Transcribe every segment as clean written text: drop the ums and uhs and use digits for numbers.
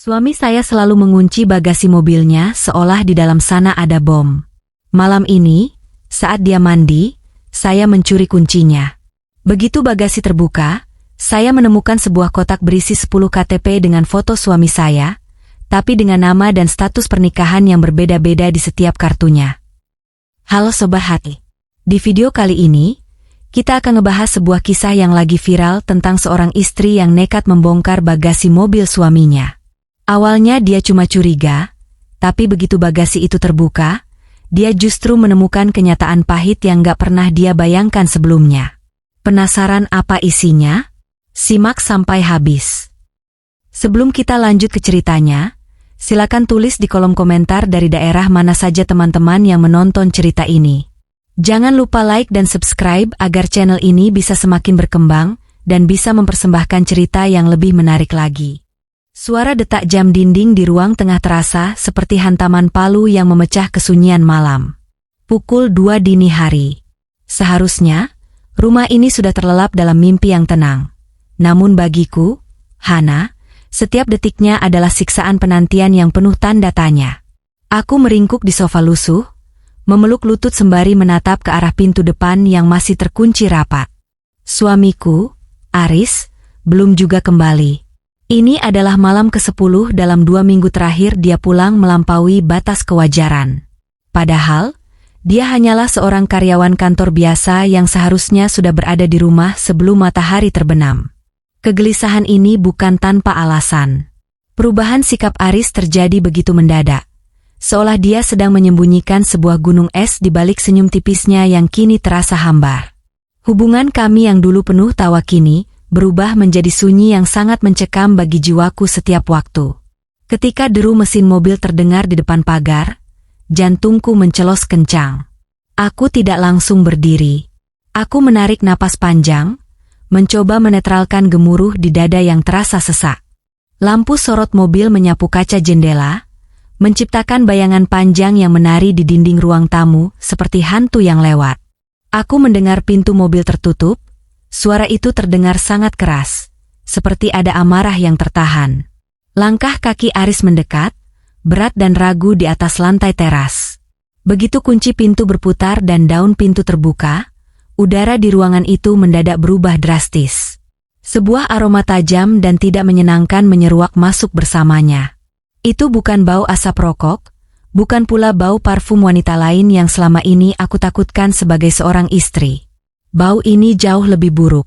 Suami saya selalu mengunci bagasi mobilnya seolah di dalam sana ada bom. Malam ini, saat dia mandi, saya mencuri kuncinya. Begitu bagasi terbuka, saya menemukan sebuah kotak berisi 10 KTP dengan foto suami saya, tapi dengan nama dan status pernikahan yang berbeda-beda di setiap kartunya. Halo Sobat Hati. Di video kali ini, kita akan ngebahas sebuah kisah yang lagi viral tentang seorang istri yang nekat membongkar bagasi mobil suaminya. Awalnya dia cuma curiga, tapi begitu bagasi itu terbuka, dia justru menemukan kenyataan pahit yang gak pernah dia bayangkan sebelumnya. Penasaran apa isinya? Simak sampai habis. Sebelum kita lanjut ke ceritanya, silakan tulis di kolom komentar dari daerah mana saja teman-teman yang menonton cerita ini. Jangan lupa like dan subscribe agar channel ini bisa semakin berkembang dan bisa mempersembahkan cerita yang lebih menarik lagi. Suara detak jam dinding di ruang tengah terasa seperti hantaman palu yang memecah kesunyian malam. Pukul 2 dini hari. Seharusnya, rumah ini sudah terlelap dalam mimpi yang tenang. Namun bagiku, Hana, setiap detiknya adalah siksaan penantian yang penuh tanda tanya. Aku meringkuk di sofa lusuh, memeluk lutut sembari menatap ke arah pintu depan yang masih terkunci rapat. Suamiku, Aris, belum juga kembali. Ini adalah malam ke-10 dalam 2 minggu terakhir dia pulang melampaui batas kewajaran. Padahal, dia hanyalah seorang karyawan kantor biasa yang seharusnya sudah berada di rumah sebelum matahari terbenam. Kegelisahan ini bukan tanpa alasan. Perubahan sikap Aris terjadi begitu mendadak. Seolah dia sedang menyembunyikan sebuah gunung es di balik senyum tipisnya yang kini terasa hambar. Hubungan kami yang dulu penuh tawa kini berubah menjadi sunyi yang sangat mencekam bagi jiwaku setiap waktu. Ketika deru mesin mobil terdengar di depan pagar, jantungku mencelos kencang. Aku tidak langsung berdiri. Aku menarik napas panjang, mencoba menetralkan gemuruh di dada yang terasa sesak. Lampu sorot mobil menyapu kaca jendela, menciptakan bayangan panjang yang menari di dinding ruang tamu seperti hantu yang lewat. Aku mendengar pintu mobil tertutup. Suara itu terdengar sangat keras, seperti ada amarah yang tertahan. Langkah kaki Aris mendekat, berat dan ragu di atas lantai teras. Begitu kunci pintu berputar dan daun pintu terbuka, udara di ruangan itu mendadak berubah drastis. Sebuah aroma tajam dan tidak menyenangkan menyeruak masuk bersamanya. Itu bukan bau asap rokok, bukan pula bau parfum wanita lain yang selama ini aku takutkan sebagai seorang istri. Bau ini jauh lebih buruk.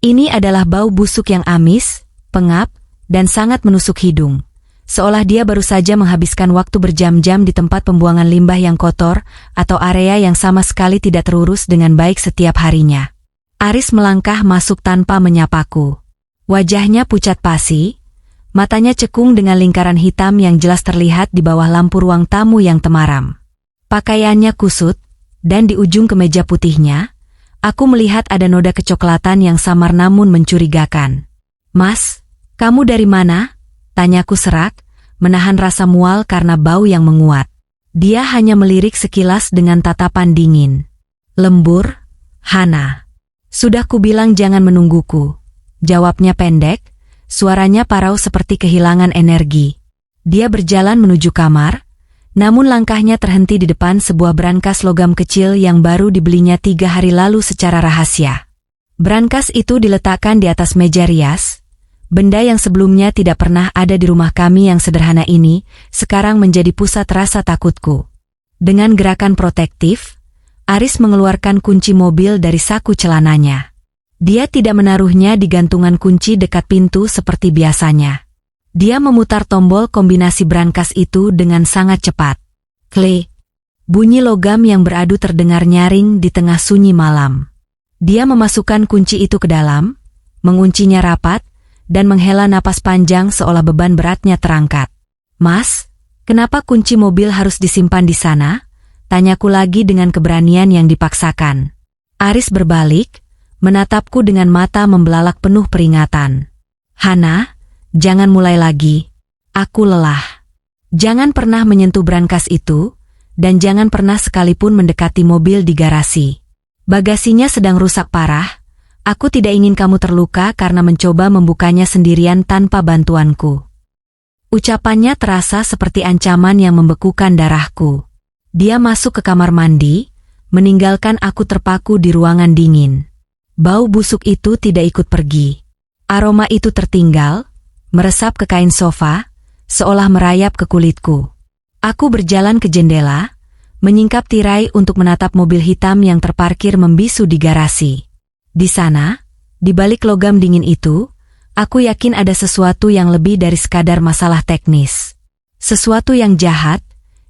Ini adalah bau busuk yang amis, pengap, dan sangat menusuk hidung. Seolah dia baru saja menghabiskan waktu berjam-jam di tempat pembuangan limbah yang kotor, atau area yang sama sekali tidak terurus dengan baik setiap harinya. Aris melangkah masuk tanpa menyapaku. Wajahnya pucat pasi, matanya cekung dengan lingkaran hitam yang jelas terlihat di bawah lampu ruang tamu yang temaram. Pakaiannya kusut, dan di ujung kemeja putihnya, aku melihat ada noda kecoklatan yang samar namun mencurigakan. "Mas, kamu dari mana?" tanyaku serak, menahan rasa mual karena bau yang menguat. Dia hanya melirik sekilas dengan tatapan dingin. "Lembur, Hana. Sudah kubilang jangan menungguku," jawabnya pendek, suaranya parau seperti kehilangan energi. Dia berjalan menuju kamar, namun langkahnya terhenti di depan sebuah brankas logam kecil yang baru dibelinya 3 hari lalu secara rahasia. Brankas itu diletakkan di atas meja rias, benda yang sebelumnya tidak pernah ada di rumah kami yang sederhana ini, sekarang menjadi pusat rasa takutku. Dengan gerakan protektif, Aris mengeluarkan kunci mobil dari saku celananya. Dia tidak menaruhnya di gantungan kunci dekat pintu seperti biasanya. Dia memutar tombol kombinasi brankas itu dengan sangat cepat. Klik. Bunyi logam yang beradu terdengar nyaring di tengah sunyi malam. Dia memasukkan kunci itu ke dalam, menguncinya rapat, dan menghela napas panjang seolah beban beratnya terangkat. "Mas, kenapa kunci mobil harus disimpan di sana?" tanyaku lagi dengan keberanian yang dipaksakan. Aris berbalik, menatapku dengan mata membelalak penuh peringatan. "Hana, jangan mulai lagi. Aku lelah. Jangan pernah menyentuh brankas itu, dan jangan pernah sekalipun mendekati mobil di garasi. Bagasinya sedang rusak parah. Aku tidak ingin kamu terluka karena mencoba membukanya sendirian tanpa bantuanku." Ucapannya terasa seperti ancaman yang membekukan darahku. Dia masuk ke kamar mandi, meninggalkan aku terpaku di ruangan dingin. Bau busuk itu tidak ikut pergi. Aroma itu tertinggal, meresap ke kain sofa, seolah merayap ke kulitku. Aku berjalan ke jendela, menyingkap tirai untuk menatap mobil hitam yang terparkir membisu di garasi. Di sana, di balik logam dingin itu, aku yakin ada sesuatu yang lebih dari sekadar masalah teknis. Sesuatu yang jahat,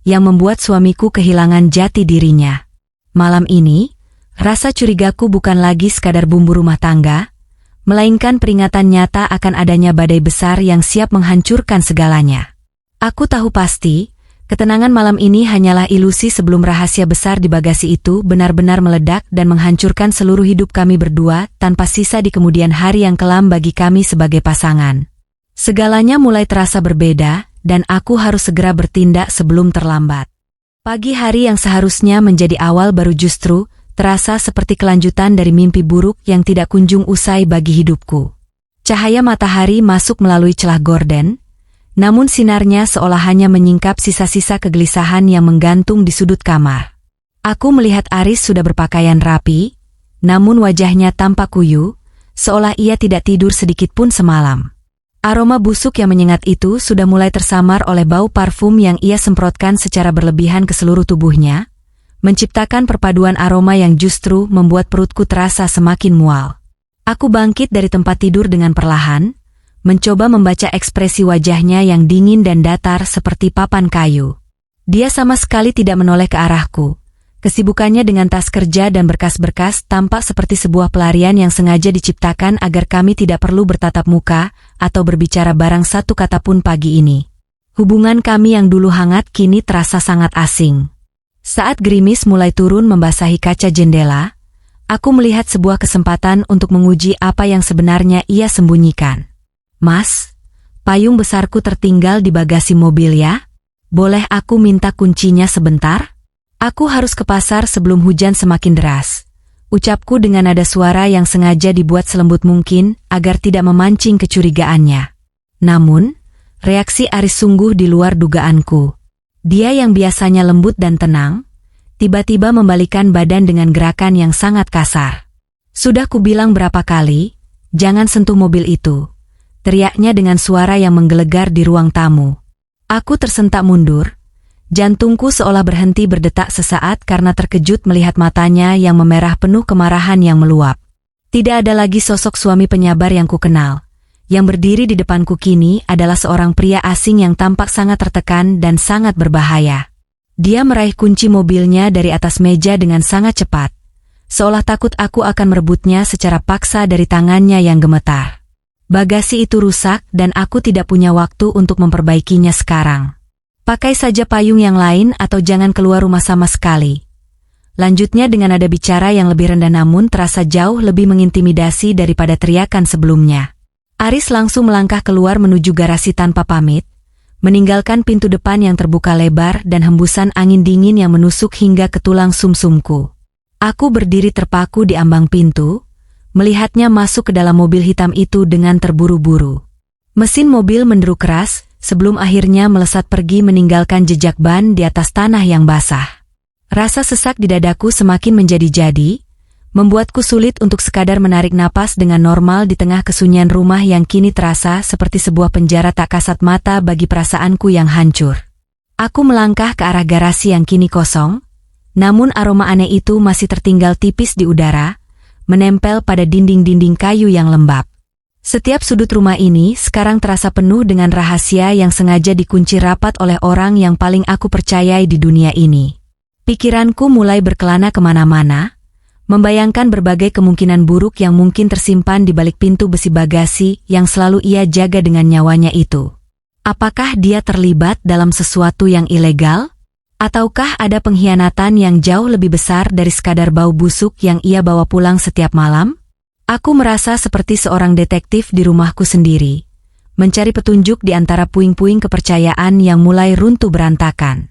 yang membuat suamiku kehilangan jati dirinya. Malam ini, rasa curigaku bukan lagi sekadar bumbu rumah tangga, melainkan peringatan nyata akan adanya badai besar yang siap menghancurkan segalanya. Aku tahu pasti, ketenangan malam ini hanyalah ilusi sebelum rahasia besar di bagasi itu benar-benar meledak dan menghancurkan seluruh hidup kami berdua tanpa sisa di kemudian hari yang kelam bagi kami sebagai pasangan. Segalanya mulai terasa berbeda, dan aku harus segera bertindak sebelum terlambat. Pagi hari yang seharusnya menjadi awal baru justru terasa seperti kelanjutan dari mimpi buruk yang tidak kunjung usai bagi hidupku. Cahaya matahari masuk melalui celah gorden, namun sinarnya seolah hanya menyingkap sisa-sisa kegelisahan yang menggantung di sudut kamar. Aku melihat Aris sudah berpakaian rapi, namun wajahnya tampak kuyu, seolah ia tidak tidur sedikit pun semalam. Aroma busuk yang menyengat itu sudah mulai tersamar oleh bau parfum yang ia semprotkan secara berlebihan ke seluruh tubuhnya, menciptakan perpaduan aroma yang justru membuat perutku terasa semakin mual. Aku bangkit dari tempat tidur dengan perlahan, mencoba membaca ekspresi wajahnya yang dingin dan datar seperti papan kayu. Dia sama sekali tidak menoleh ke arahku. Kesibukannya dengan tas kerja dan berkas-berkas tampak seperti sebuah pelarian yang sengaja diciptakan agar kami tidak perlu bertatap muka atau berbicara barang satu kata pun pagi ini. Hubungan kami yang dulu hangat kini terasa sangat asing. Saat gerimis mulai turun membasahi kaca jendela, aku melihat sebuah kesempatan untuk menguji apa yang sebenarnya ia sembunyikan. "Mas, payung besarku tertinggal di bagasi mobil ya? Boleh aku minta kuncinya sebentar? Aku harus ke pasar sebelum hujan semakin deras," ucapku dengan nada suara yang sengaja dibuat selembut mungkin agar tidak memancing kecurigaannya. Namun, reaksi Aris sungguh di luar dugaanku. Dia yang biasanya lembut dan tenang, tiba-tiba membalikkan badan dengan gerakan yang sangat kasar. "Sudah kubilang berapa kali, jangan sentuh mobil itu," teriaknya dengan suara yang menggelegar di ruang tamu. Aku tersentak mundur. Jantungku seolah berhenti berdetak sesaat karena terkejut melihat matanya yang memerah penuh kemarahan yang meluap. Tidak ada lagi sosok suami penyabar yang kukenal. Yang berdiri di depanku kini adalah seorang pria asing yang tampak sangat tertekan dan sangat berbahaya. Dia meraih kunci mobilnya dari atas meja dengan sangat cepat, seolah takut aku akan merebutnya secara paksa dari tangannya yang gemetar. Bagasi itu rusak dan aku tidak punya waktu untuk memperbaikinya sekarang. "Pakai saja payung yang lain atau jangan keluar rumah sama sekali," lanjutnya dengan nada bicara yang lebih rendah namun terasa jauh lebih mengintimidasi daripada teriakan sebelumnya. Aris langsung melangkah keluar menuju garasi tanpa pamit, meninggalkan pintu depan yang terbuka lebar dan hembusan angin dingin yang menusuk hingga ke tulang sumsumku. Aku berdiri terpaku di ambang pintu, melihatnya masuk ke dalam mobil hitam itu dengan terburu-buru. Mesin mobil menderu keras, sebelum akhirnya melesat pergi meninggalkan jejak ban di atas tanah yang basah. Rasa sesak di dadaku semakin menjadi-jadi, membuatku sulit untuk sekadar menarik napas dengan normal di tengah kesunyian rumah yang kini terasa seperti sebuah penjara tak kasat mata bagi perasaanku yang hancur. Aku melangkah ke arah garasi yang kini kosong, namun aroma aneh itu masih tertinggal tipis di udara, menempel pada dinding-dinding kayu yang lembab. Setiap sudut rumah ini sekarang terasa penuh dengan rahasia yang sengaja dikunci rapat oleh orang yang paling aku percayai di dunia ini. Pikiranku mulai berkelana kemana-mana, membayangkan berbagai kemungkinan buruk yang mungkin tersimpan di balik pintu besi bagasi yang selalu ia jaga dengan nyawanya itu. Apakah dia terlibat dalam sesuatu yang ilegal? Ataukah ada pengkhianatan yang jauh lebih besar dari sekadar bau busuk yang ia bawa pulang setiap malam? Aku merasa seperti seorang detektif di rumahku sendiri, mencari petunjuk di antara puing-puing kepercayaan yang mulai runtuh berantakan.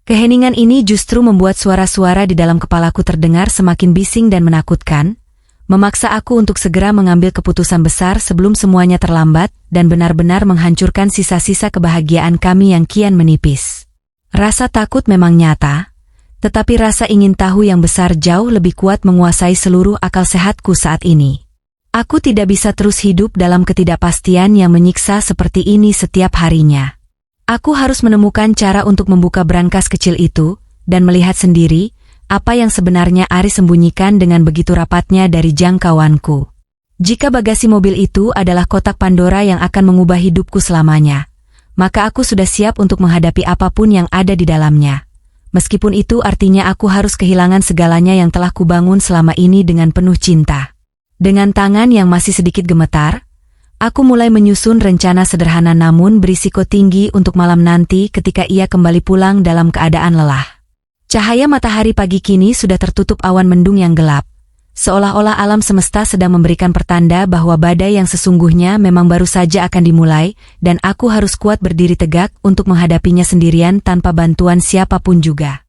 Keheningan ini justru membuat suara-suara di dalam kepalaku terdengar semakin bising dan menakutkan, memaksa aku untuk segera mengambil keputusan besar sebelum semuanya terlambat dan benar-benar menghancurkan sisa-sisa kebahagiaan kami yang kian menipis. Rasa takut memang nyata, tetapi rasa ingin tahu yang besar jauh lebih kuat menguasai seluruh akal sehatku saat ini. Aku tidak bisa terus hidup dalam ketidakpastian yang menyiksa seperti ini setiap harinya. Aku harus menemukan cara untuk membuka brankas kecil itu dan melihat sendiri apa yang sebenarnya Aris sembunyikan dengan begitu rapatnya dari jangkauanku. Jika bagasi mobil itu adalah kotak Pandora yang akan mengubah hidupku selamanya, maka aku sudah siap untuk menghadapi apapun yang ada di dalamnya. Meskipun itu artinya aku harus kehilangan segalanya yang telah kubangun selama ini dengan penuh cinta. Dengan tangan yang masih sedikit gemetar, aku mulai menyusun rencana sederhana namun berisiko tinggi untuk malam nanti ketika ia kembali pulang dalam keadaan lelah. Cahaya matahari pagi kini sudah tertutup awan mendung yang gelap, seolah-olah alam semesta sedang memberikan pertanda bahwa badai yang sesungguhnya memang baru saja akan dimulai, dan aku harus kuat berdiri tegak untuk menghadapinya sendirian tanpa bantuan siapapun juga.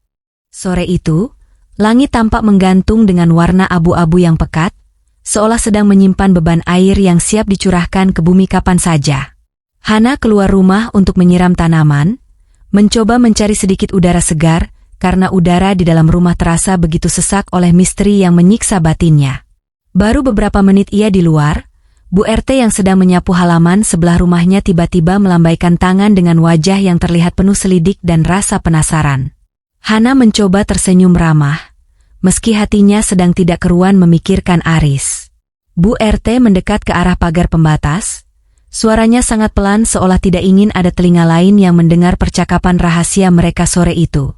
Sore itu, langit tampak menggantung dengan warna abu-abu yang pekat, seolah sedang menyimpan beban air yang siap dicurahkan ke bumi kapan saja. Hana keluar rumah untuk menyiram tanaman, mencoba mencari sedikit udara segar, karena udara di dalam rumah terasa begitu sesak oleh misteri yang menyiksa batinnya. Baru beberapa menit ia di luar, Bu RT yang sedang menyapu halaman sebelah rumahnya tiba-tiba melambaikan tangan dengan wajah yang terlihat penuh selidik dan rasa penasaran. Hana mencoba tersenyum ramah, meski hatinya sedang tidak keruan memikirkan Aris. Bu RT mendekat ke arah pagar pembatas, suaranya sangat pelan seolah tidak ingin ada telinga lain yang mendengar percakapan rahasia mereka sore itu.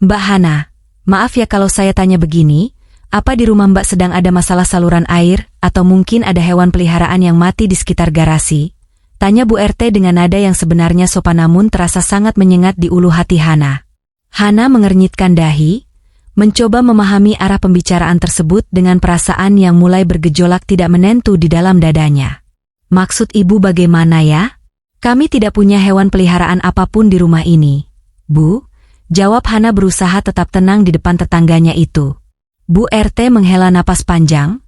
Mbak Hana, maaf ya kalau saya tanya begini, apa di rumah Mbak sedang ada masalah saluran air, atau mungkin ada hewan peliharaan yang mati di sekitar garasi? Tanya Bu RT dengan nada yang sebenarnya sopan namun terasa sangat menyengat di ulu hati Hana. Hana mengernyitkan dahi, mencoba memahami arah pembicaraan tersebut dengan perasaan yang mulai bergejolak tidak menentu di dalam dadanya. Maksud ibu bagaimana ya? Kami tidak punya hewan peliharaan apapun di rumah ini, Bu. Jawab Hana berusaha tetap tenang di depan tetangganya itu. Bu RT menghela napas panjang,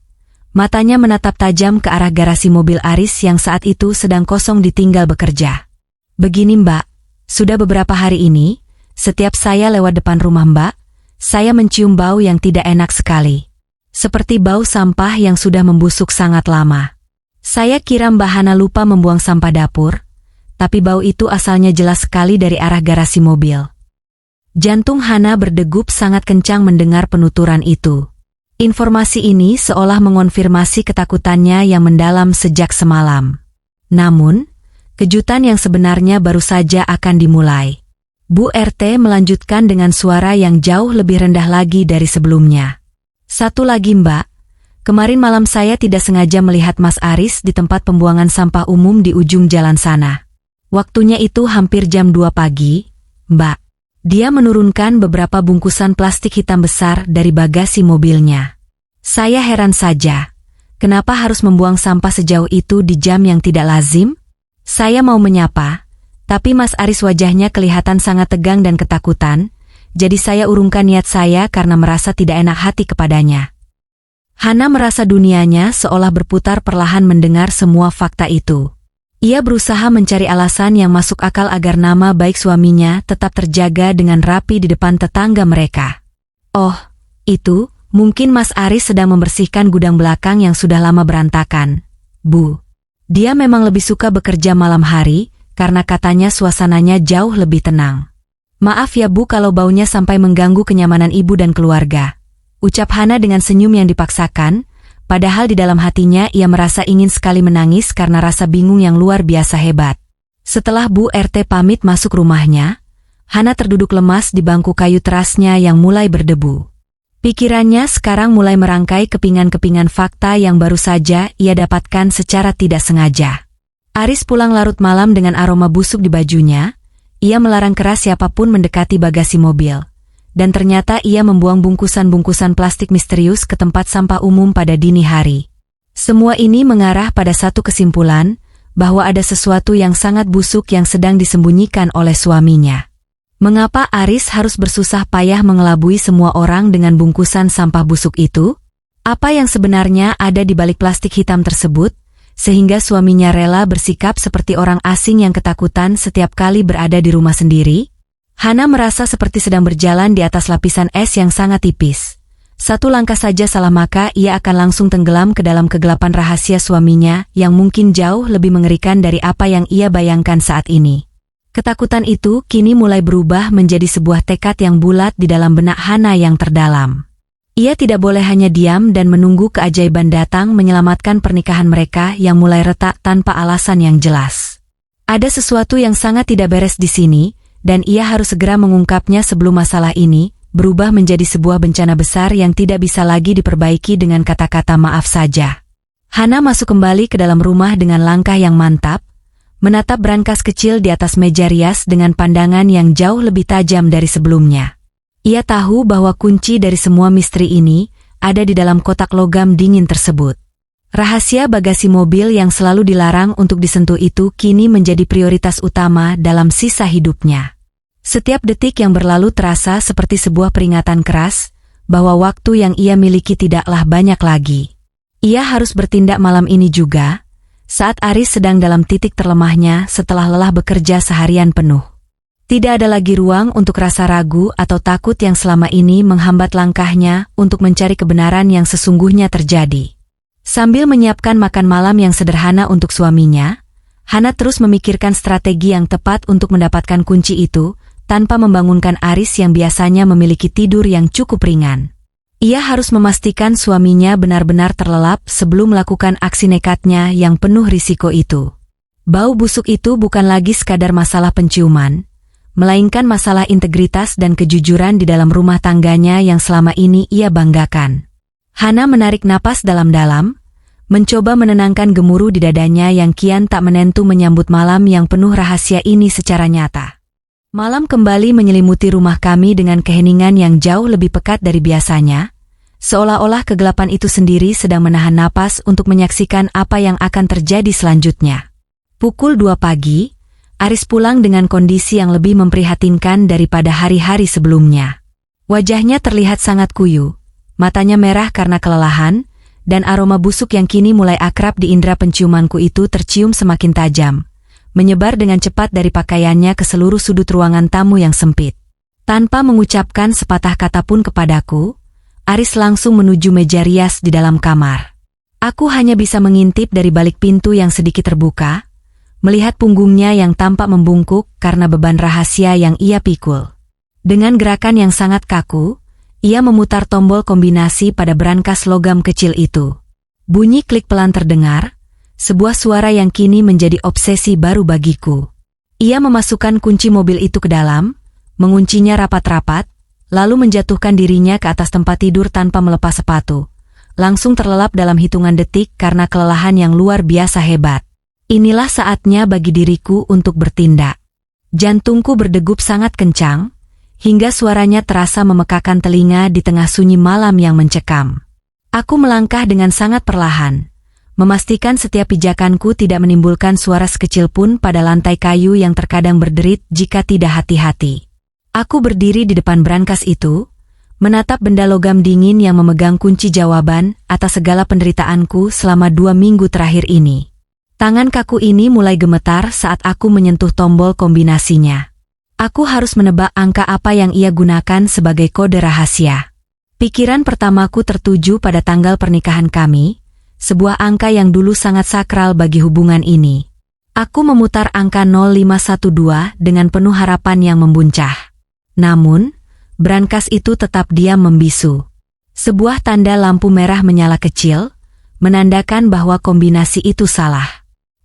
matanya menatap tajam ke arah garasi mobil Aris yang saat itu sedang kosong ditinggal bekerja. Begini Mbak, sudah beberapa hari ini, setiap saya lewat depan rumah Mbak, saya mencium bau yang tidak enak sekali. Seperti bau sampah yang sudah membusuk sangat lama. Saya kira Mbak Hana lupa membuang sampah dapur, tapi bau itu asalnya jelas sekali dari arah garasi mobil. Jantung Hana berdegup sangat kencang mendengar penuturan itu. Informasi ini seolah mengonfirmasi ketakutannya yang mendalam sejak semalam. Namun, kejutan yang sebenarnya baru saja akan dimulai. Bu RT melanjutkan dengan suara yang jauh lebih rendah lagi dari sebelumnya. Satu lagi Mbak, kemarin malam saya tidak sengaja melihat Mas Aris di tempat pembuangan sampah umum di ujung jalan sana. Waktunya itu hampir jam 2 pagi, Mbak. Dia menurunkan beberapa bungkusan plastik hitam besar dari bagasi mobilnya. Saya heran saja, kenapa harus membuang sampah sejauh itu di jam yang tidak lazim? Saya mau menyapa, tapi Mas Aris wajahnya kelihatan sangat tegang dan ketakutan, jadi saya urungkan niat saya karena merasa tidak enak hati kepadanya. Hana merasa dunianya seolah berputar perlahan mendengar semua fakta itu. Ia berusaha mencari alasan yang masuk akal agar nama baik suaminya tetap terjaga dengan rapi di depan tetangga mereka. Oh, itu, mungkin Mas Aris sedang membersihkan gudang belakang yang sudah lama berantakan, Bu. Dia memang lebih suka bekerja malam hari, karena katanya suasananya jauh lebih tenang. Maaf ya Bu kalau baunya sampai mengganggu kenyamanan ibu dan keluarga, ucap Hana dengan senyum yang dipaksakan, padahal di dalam hatinya ia merasa ingin sekali menangis karena rasa bingung yang luar biasa hebat. Setelah Bu RT pamit masuk rumahnya, Hana terduduk lemas di bangku kayu terasnya yang mulai berdebu. Pikirannya sekarang mulai merangkai kepingan-kepingan fakta yang baru saja ia dapatkan secara tidak sengaja. Aris pulang larut malam dengan aroma busuk di bajunya, ia melarang keras siapapun mendekati bagasi mobil. Dan ternyata ia membuang bungkusan-bungkusan plastik misterius ke tempat sampah umum pada dini hari. Semua ini mengarah pada satu kesimpulan, bahwa ada sesuatu yang sangat busuk yang sedang disembunyikan oleh suaminya. Mengapa Aris harus bersusah payah mengelabui semua orang dengan bungkusan sampah busuk itu? Apa yang sebenarnya ada di balik plastik hitam tersebut, sehingga suaminya rela bersikap seperti orang asing yang ketakutan setiap kali berada di rumah sendiri? Hana merasa seperti sedang berjalan di atas lapisan es yang sangat tipis. Satu langkah saja salah maka ia akan langsung tenggelam ke dalam kegelapan rahasia suaminya yang mungkin jauh lebih mengerikan dari apa yang ia bayangkan saat ini. Ketakutan itu kini mulai berubah menjadi sebuah tekad yang bulat di dalam benak Hana yang terdalam. Ia tidak boleh hanya diam dan menunggu keajaiban datang menyelamatkan pernikahan mereka yang mulai retak tanpa alasan yang jelas. Ada sesuatu yang sangat tidak beres di sini, dan ia harus segera mengungkapnya sebelum masalah ini berubah menjadi sebuah bencana besar yang tidak bisa lagi diperbaiki dengan kata-kata maaf saja. Hana masuk kembali ke dalam rumah dengan langkah yang mantap, menatap brankas kecil di atas meja rias dengan pandangan yang jauh lebih tajam dari sebelumnya. Ia tahu bahwa kunci dari semua misteri ini ada di dalam kotak logam dingin tersebut. Rahasia bagasi mobil yang selalu dilarang untuk disentuh itu kini menjadi prioritas utama dalam sisa hidupnya. Setiap detik yang berlalu terasa seperti sebuah peringatan keras bahwa waktu yang ia miliki tidaklah banyak lagi. Ia harus bertindak malam ini juga, saat Aris sedang dalam titik terlemahnya setelah lelah bekerja seharian penuh. Tidak ada lagi ruang untuk rasa ragu atau takut yang selama ini menghambat langkahnya untuk mencari kebenaran yang sesungguhnya terjadi. Sambil menyiapkan makan malam yang sederhana untuk suaminya, Hana terus memikirkan strategi yang tepat untuk mendapatkan kunci itu, tanpa membangunkan Aris yang biasanya memiliki tidur yang cukup ringan. Ia harus memastikan suaminya benar-benar terlelap sebelum melakukan aksi nekatnya yang penuh risiko itu. Bau busuk itu bukan lagi sekadar masalah penciuman, melainkan masalah integritas dan kejujuran di dalam rumah tangganya yang selama ini ia banggakan. Hana menarik napas dalam-dalam, mencoba menenangkan gemuruh di dadanya yang kian tak menentu menyambut malam yang penuh rahasia ini secara nyata. Malam kembali menyelimuti rumah kami dengan keheningan yang jauh lebih pekat dari biasanya, seolah-olah kegelapan itu sendiri sedang menahan napas untuk menyaksikan apa yang akan terjadi selanjutnya. Pukul 2 pagi, Aris pulang dengan kondisi yang lebih memprihatinkan daripada hari-hari sebelumnya. Wajahnya terlihat sangat kuyu, matanya merah karena kelelahan, dan aroma busuk yang kini mulai akrab di indera penciumanku itu tercium semakin tajam, menyebar dengan cepat dari pakaiannya ke seluruh sudut ruangan tamu yang sempit. Tanpa mengucapkan sepatah kata pun kepadaku, Aris langsung menuju meja rias di dalam kamar. Aku hanya bisa mengintip dari balik pintu yang sedikit terbuka, melihat punggungnya yang tampak membungkuk karena beban rahasia yang ia pikul. Dengan gerakan yang sangat kaku, ia memutar tombol kombinasi pada brankas logam kecil itu. Bunyi klik pelan terdengar, sebuah suara yang kini menjadi obsesi baru bagiku. Ia memasukkan kunci mobil itu ke dalam, menguncinya rapat-rapat, lalu menjatuhkan dirinya ke atas tempat tidur tanpa melepas sepatu. Langsung terlelap dalam hitungan detik karena kelelahan yang luar biasa hebat. Inilah saatnya bagi diriku untuk bertindak. Jantungku berdegup sangat kencang, hingga suaranya terasa memekakan telinga di tengah sunyi malam yang mencekam. Aku melangkah dengan sangat perlahan, memastikan setiap pijakanku tidak menimbulkan suara sekecil pun pada lantai kayu yang terkadang berderit jika tidak hati-hati. Aku berdiri di depan brankas itu, menatap benda logam dingin yang memegang kunci jawaban atas segala penderitaanku selama 2 minggu terakhir ini. Tangan kaku ini mulai gemetar saat aku menyentuh tombol kombinasinya. Aku harus menebak angka apa yang ia gunakan sebagai kode rahasia. Pikiran pertamaku tertuju pada tanggal pernikahan kami, sebuah angka yang dulu sangat sakral bagi hubungan ini. Aku memutar angka 0512 dengan penuh harapan yang membuncah. Namun, brankas itu tetap diam membisu. Sebuah tanda lampu merah menyala kecil, menandakan bahwa kombinasi itu salah.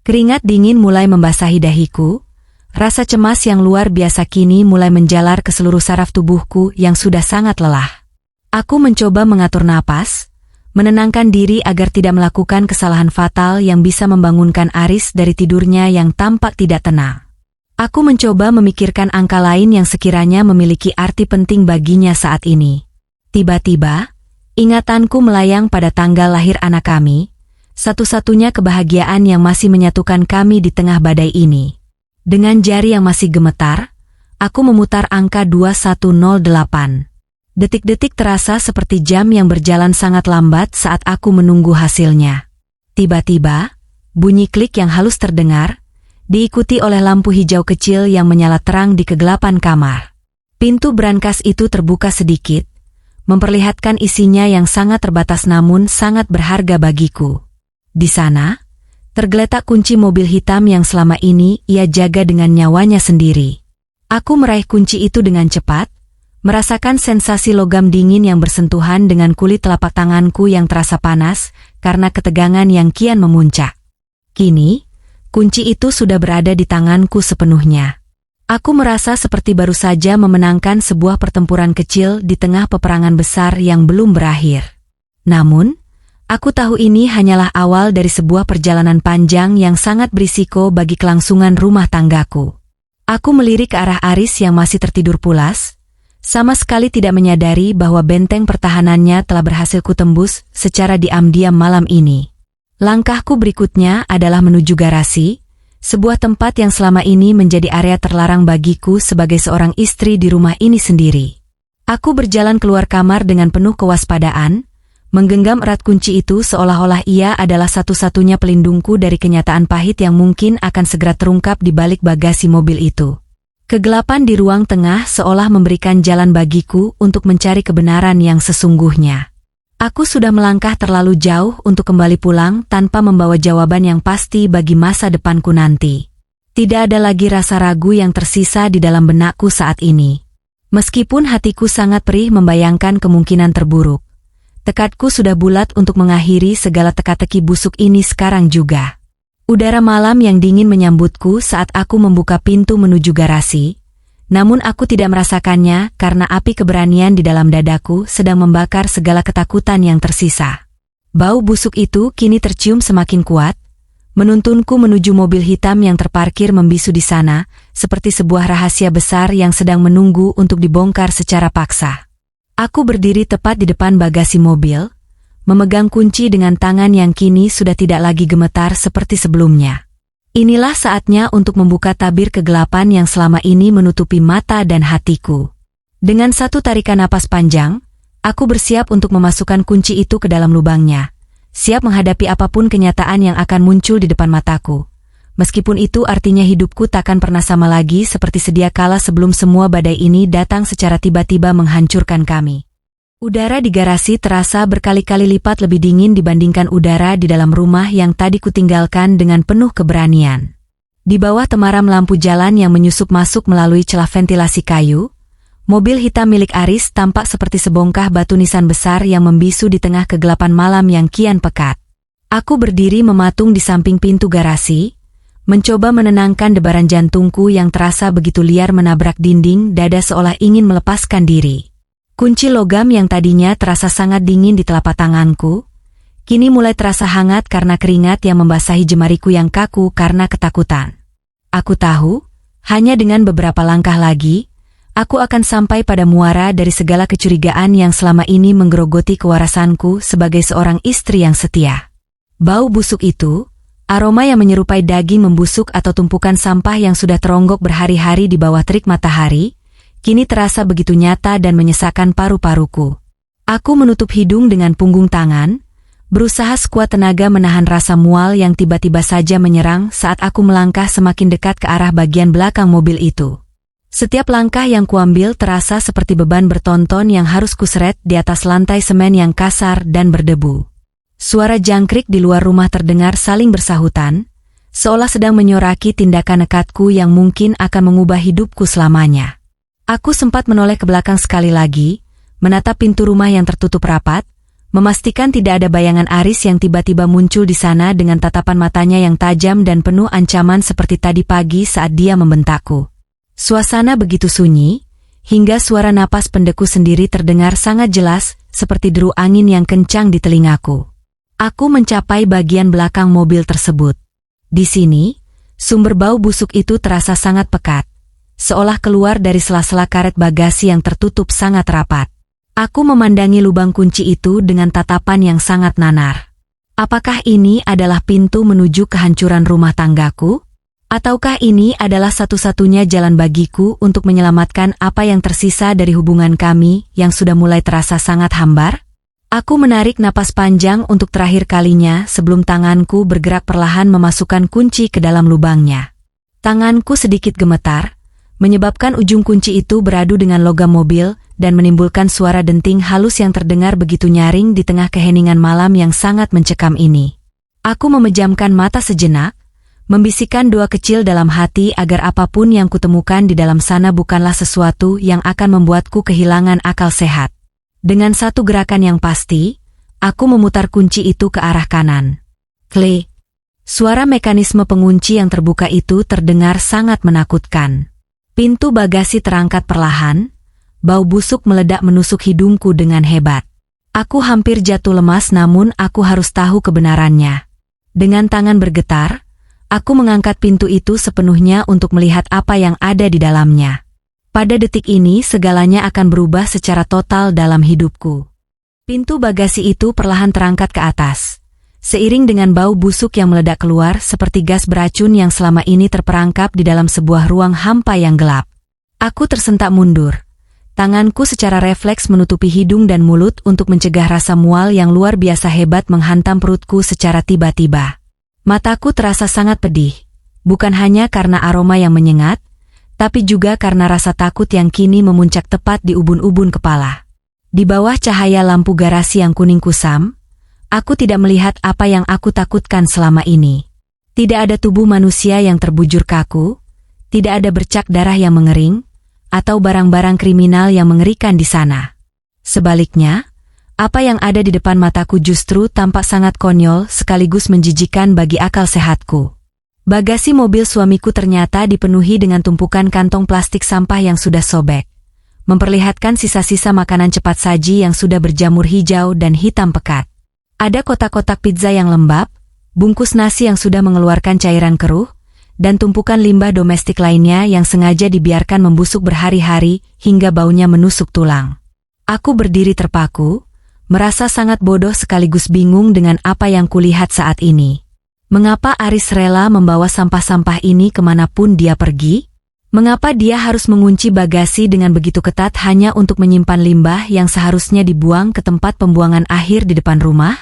Keringat dingin mulai membasahi dahiku, rasa cemas yang luar biasa kini mulai menjalar ke seluruh saraf tubuhku yang sudah sangat lelah. Aku mencoba mengatur napas, menenangkan diri agar tidak melakukan kesalahan fatal yang bisa membangunkan Aris dari tidurnya yang tampak tidak tenang. Aku mencoba memikirkan angka lain yang sekiranya memiliki arti penting baginya saat ini. Tiba-tiba, ingatanku melayang pada tanggal lahir anak kami, satu-satunya kebahagiaan yang masih menyatukan kami di tengah badai ini. Dengan jari yang masih gemetar, aku memutar angka 2108. Detik-detik terasa seperti jam yang berjalan sangat lambat saat aku menunggu hasilnya. Tiba-tiba, bunyi klik yang halus terdengar, diikuti oleh lampu hijau kecil yang menyala terang di kegelapan kamar. Pintu brankas itu terbuka sedikit, memperlihatkan isinya yang sangat terbatas namun sangat berharga bagiku. Di sana, tergeletak kunci mobil hitam yang selama ini ia jaga dengan nyawanya sendiri. Aku meraih kunci itu dengan cepat, merasakan sensasi logam dingin yang bersentuhan dengan kulit telapak tanganku yang terasa panas karena ketegangan yang kian memuncak. Kini, kunci itu sudah berada di tanganku sepenuhnya. Aku merasa seperti baru saja memenangkan sebuah pertempuran kecil di tengah peperangan besar yang belum berakhir. Namun, aku tahu ini hanyalah awal dari sebuah perjalanan panjang yang sangat berisiko bagi kelangsungan rumah tanggaku. Aku melirik ke arah Aris yang masih tertidur pulas, sama sekali tidak menyadari bahwa benteng pertahanannya telah berhasil kutembus secara diam-diam malam ini. Langkahku berikutnya adalah menuju garasi, sebuah tempat yang selama ini menjadi area terlarang bagiku sebagai seorang istri di rumah ini sendiri. Aku berjalan keluar kamar dengan penuh kewaspadaan, menggenggam erat kunci itu seolah-olah ia adalah satu-satunya pelindungku dari kenyataan pahit yang mungkin akan segera terungkap di balik bagasi mobil itu. Kegelapan di ruang tengah seolah memberikan jalan bagiku untuk mencari kebenaran yang sesungguhnya. Aku sudah melangkah terlalu jauh untuk kembali pulang tanpa membawa jawaban yang pasti bagi masa depanku nanti. Tidak ada lagi rasa ragu yang tersisa di dalam benakku saat ini. Meskipun hatiku sangat perih membayangkan kemungkinan terburuk, tekadku sudah bulat untuk mengakhiri segala teka-teki busuk ini sekarang juga. Udara malam yang dingin menyambutku saat aku membuka pintu menuju garasi, namun aku tidak merasakannya karena api keberanian di dalam dadaku sedang membakar segala ketakutan yang tersisa. Bau busuk itu kini tercium semakin kuat, menuntunku menuju mobil hitam yang terparkir membisu di sana, seperti sebuah rahasia besar yang sedang menunggu untuk dibongkar secara paksa. Aku berdiri tepat di depan bagasi mobil, memegang kunci dengan tangan yang kini sudah tidak lagi gemetar seperti sebelumnya. Inilah saatnya untuk membuka tabir kegelapan yang selama ini menutupi mata dan hatiku. Dengan satu tarikan napas panjang, aku bersiap untuk memasukkan kunci itu ke dalam lubangnya, siap menghadapi apapun kenyataan yang akan muncul di depan mataku. Meskipun itu artinya hidupku takkan pernah sama lagi seperti sedia kala sebelum semua badai ini datang secara tiba-tiba menghancurkan kami. Udara di garasi terasa berkali-kali lipat lebih dingin dibandingkan udara di dalam rumah yang tadi kutinggalkan dengan penuh keberanian. Di bawah temaram lampu jalan yang menyusup masuk melalui celah ventilasi kayu, mobil hitam milik Aris tampak seperti sebongkah batu nisan besar yang membisu di tengah kegelapan malam yang kian pekat. Aku berdiri mematung di samping pintu garasi, mencoba menenangkan debaran jantungku yang terasa begitu liar menabrak dinding dada seolah ingin melepaskan diri. Kunci logam yang tadinya terasa sangat dingin di telapak tanganku, kini mulai terasa hangat karena keringat yang membasahi jemariku yang kaku karena ketakutan. Aku tahu, hanya dengan beberapa langkah lagi, aku akan sampai pada muara dari segala kecurigaan yang selama ini menggerogoti kewarasanku sebagai seorang istri yang setia. Bau busuk itu, aroma yang menyerupai daging membusuk atau tumpukan sampah yang sudah teronggok berhari-hari di bawah terik matahari, kini terasa begitu nyata dan menyesakkan paru-paruku. Aku menutup hidung dengan punggung tangan, berusaha sekuat tenaga menahan rasa mual yang tiba-tiba saja menyerang saat aku melangkah semakin dekat ke arah bagian belakang mobil itu. Setiap langkah yang kuambil terasa seperti beban bertonton yang harus kuseret di atas lantai semen yang kasar dan berdebu. Suara jangkrik di luar rumah terdengar saling bersahutan, seolah sedang menyoraki tindakan nekatku yang mungkin akan mengubah hidupku selamanya. Aku sempat menoleh ke belakang sekali lagi, menatap pintu rumah yang tertutup rapat, memastikan tidak ada bayangan Aris yang tiba-tiba muncul di sana dengan tatapan matanya yang tajam dan penuh ancaman seperti tadi pagi saat dia membentakku. Suasana begitu sunyi, hingga suara napas pendeku sendiri terdengar sangat jelas, seperti deru angin yang kencang di telingaku. Aku mencapai bagian belakang mobil tersebut. Di sini, sumber bau busuk itu terasa sangat pekat, seolah keluar dari sela-sela karet bagasi yang tertutup sangat rapat. Aku memandangi lubang kunci itu dengan tatapan yang sangat nanar. Apakah ini adalah pintu menuju kehancuran rumah tanggaku? Ataukah ini adalah satu-satunya jalan bagiku untuk menyelamatkan apa yang tersisa dari hubungan kami yang sudah mulai terasa sangat hambar? Aku menarik napas panjang untuk terakhir kalinya sebelum tanganku bergerak perlahan memasukkan kunci ke dalam lubangnya. Tanganku sedikit gemetar, menyebabkan ujung kunci itu beradu dengan logam mobil dan menimbulkan suara denting halus yang terdengar begitu nyaring di tengah keheningan malam yang sangat mencekam ini. Aku memejamkan mata sejenak, membisikkan doa kecil dalam hati agar apapun yang kutemukan di dalam sana bukanlah sesuatu yang akan membuatku kehilangan akal sehat. Dengan satu gerakan yang pasti, aku memutar kunci itu ke arah kanan. Klik. Suara mekanisme pengunci yang terbuka itu terdengar sangat menakutkan. Pintu bagasi terangkat perlahan, bau busuk meledak menusuk hidungku dengan hebat. Aku hampir jatuh lemas namun aku harus tahu kebenarannya. Dengan tangan bergetar, aku mengangkat pintu itu sepenuhnya untuk melihat apa yang ada di dalamnya. Pada detik ini segalanya akan berubah secara total dalam hidupku. Pintu bagasi itu perlahan terangkat ke atas, seiring dengan bau busuk yang meledak keluar seperti gas beracun yang selama ini terperangkap di dalam sebuah ruang hampa yang gelap. Aku tersentak mundur. Tanganku secara refleks menutupi hidung dan mulut untuk mencegah rasa mual yang luar biasa hebat menghantam perutku secara tiba-tiba. Mataku terasa sangat pedih, bukan hanya karena aroma yang menyengat, tapi juga karena rasa takut yang kini memuncak tepat di ubun-ubun kepala. Di bawah cahaya lampu garasi yang kuning kusam, aku tidak melihat apa yang aku takutkan selama ini. Tidak ada tubuh manusia yang terbujur kaku, tidak ada bercak darah yang mengering, atau barang-barang kriminal yang mengerikan di sana. Sebaliknya, apa yang ada di depan mataku justru tampak sangat konyol sekaligus menjijikan bagi akal sehatku. Bagasi mobil suamiku ternyata dipenuhi dengan tumpukan kantong plastik sampah yang sudah sobek, memperlihatkan sisa-sisa makanan cepat saji yang sudah berjamur hijau dan hitam pekat. Ada kotak-kotak pizza yang lembab, bungkus nasi yang sudah mengeluarkan cairan keruh, dan tumpukan limbah domestik lainnya yang sengaja dibiarkan membusuk berhari-hari hingga baunya menusuk tulang. Aku berdiri terpaku, merasa sangat bodoh sekaligus bingung dengan apa yang kulihat saat ini. Mengapa Aris rela membawa sampah-sampah ini kemanapun dia pergi? Mengapa dia harus mengunci bagasi dengan begitu ketat hanya untuk menyimpan limbah yang seharusnya dibuang ke tempat pembuangan akhir di depan rumah?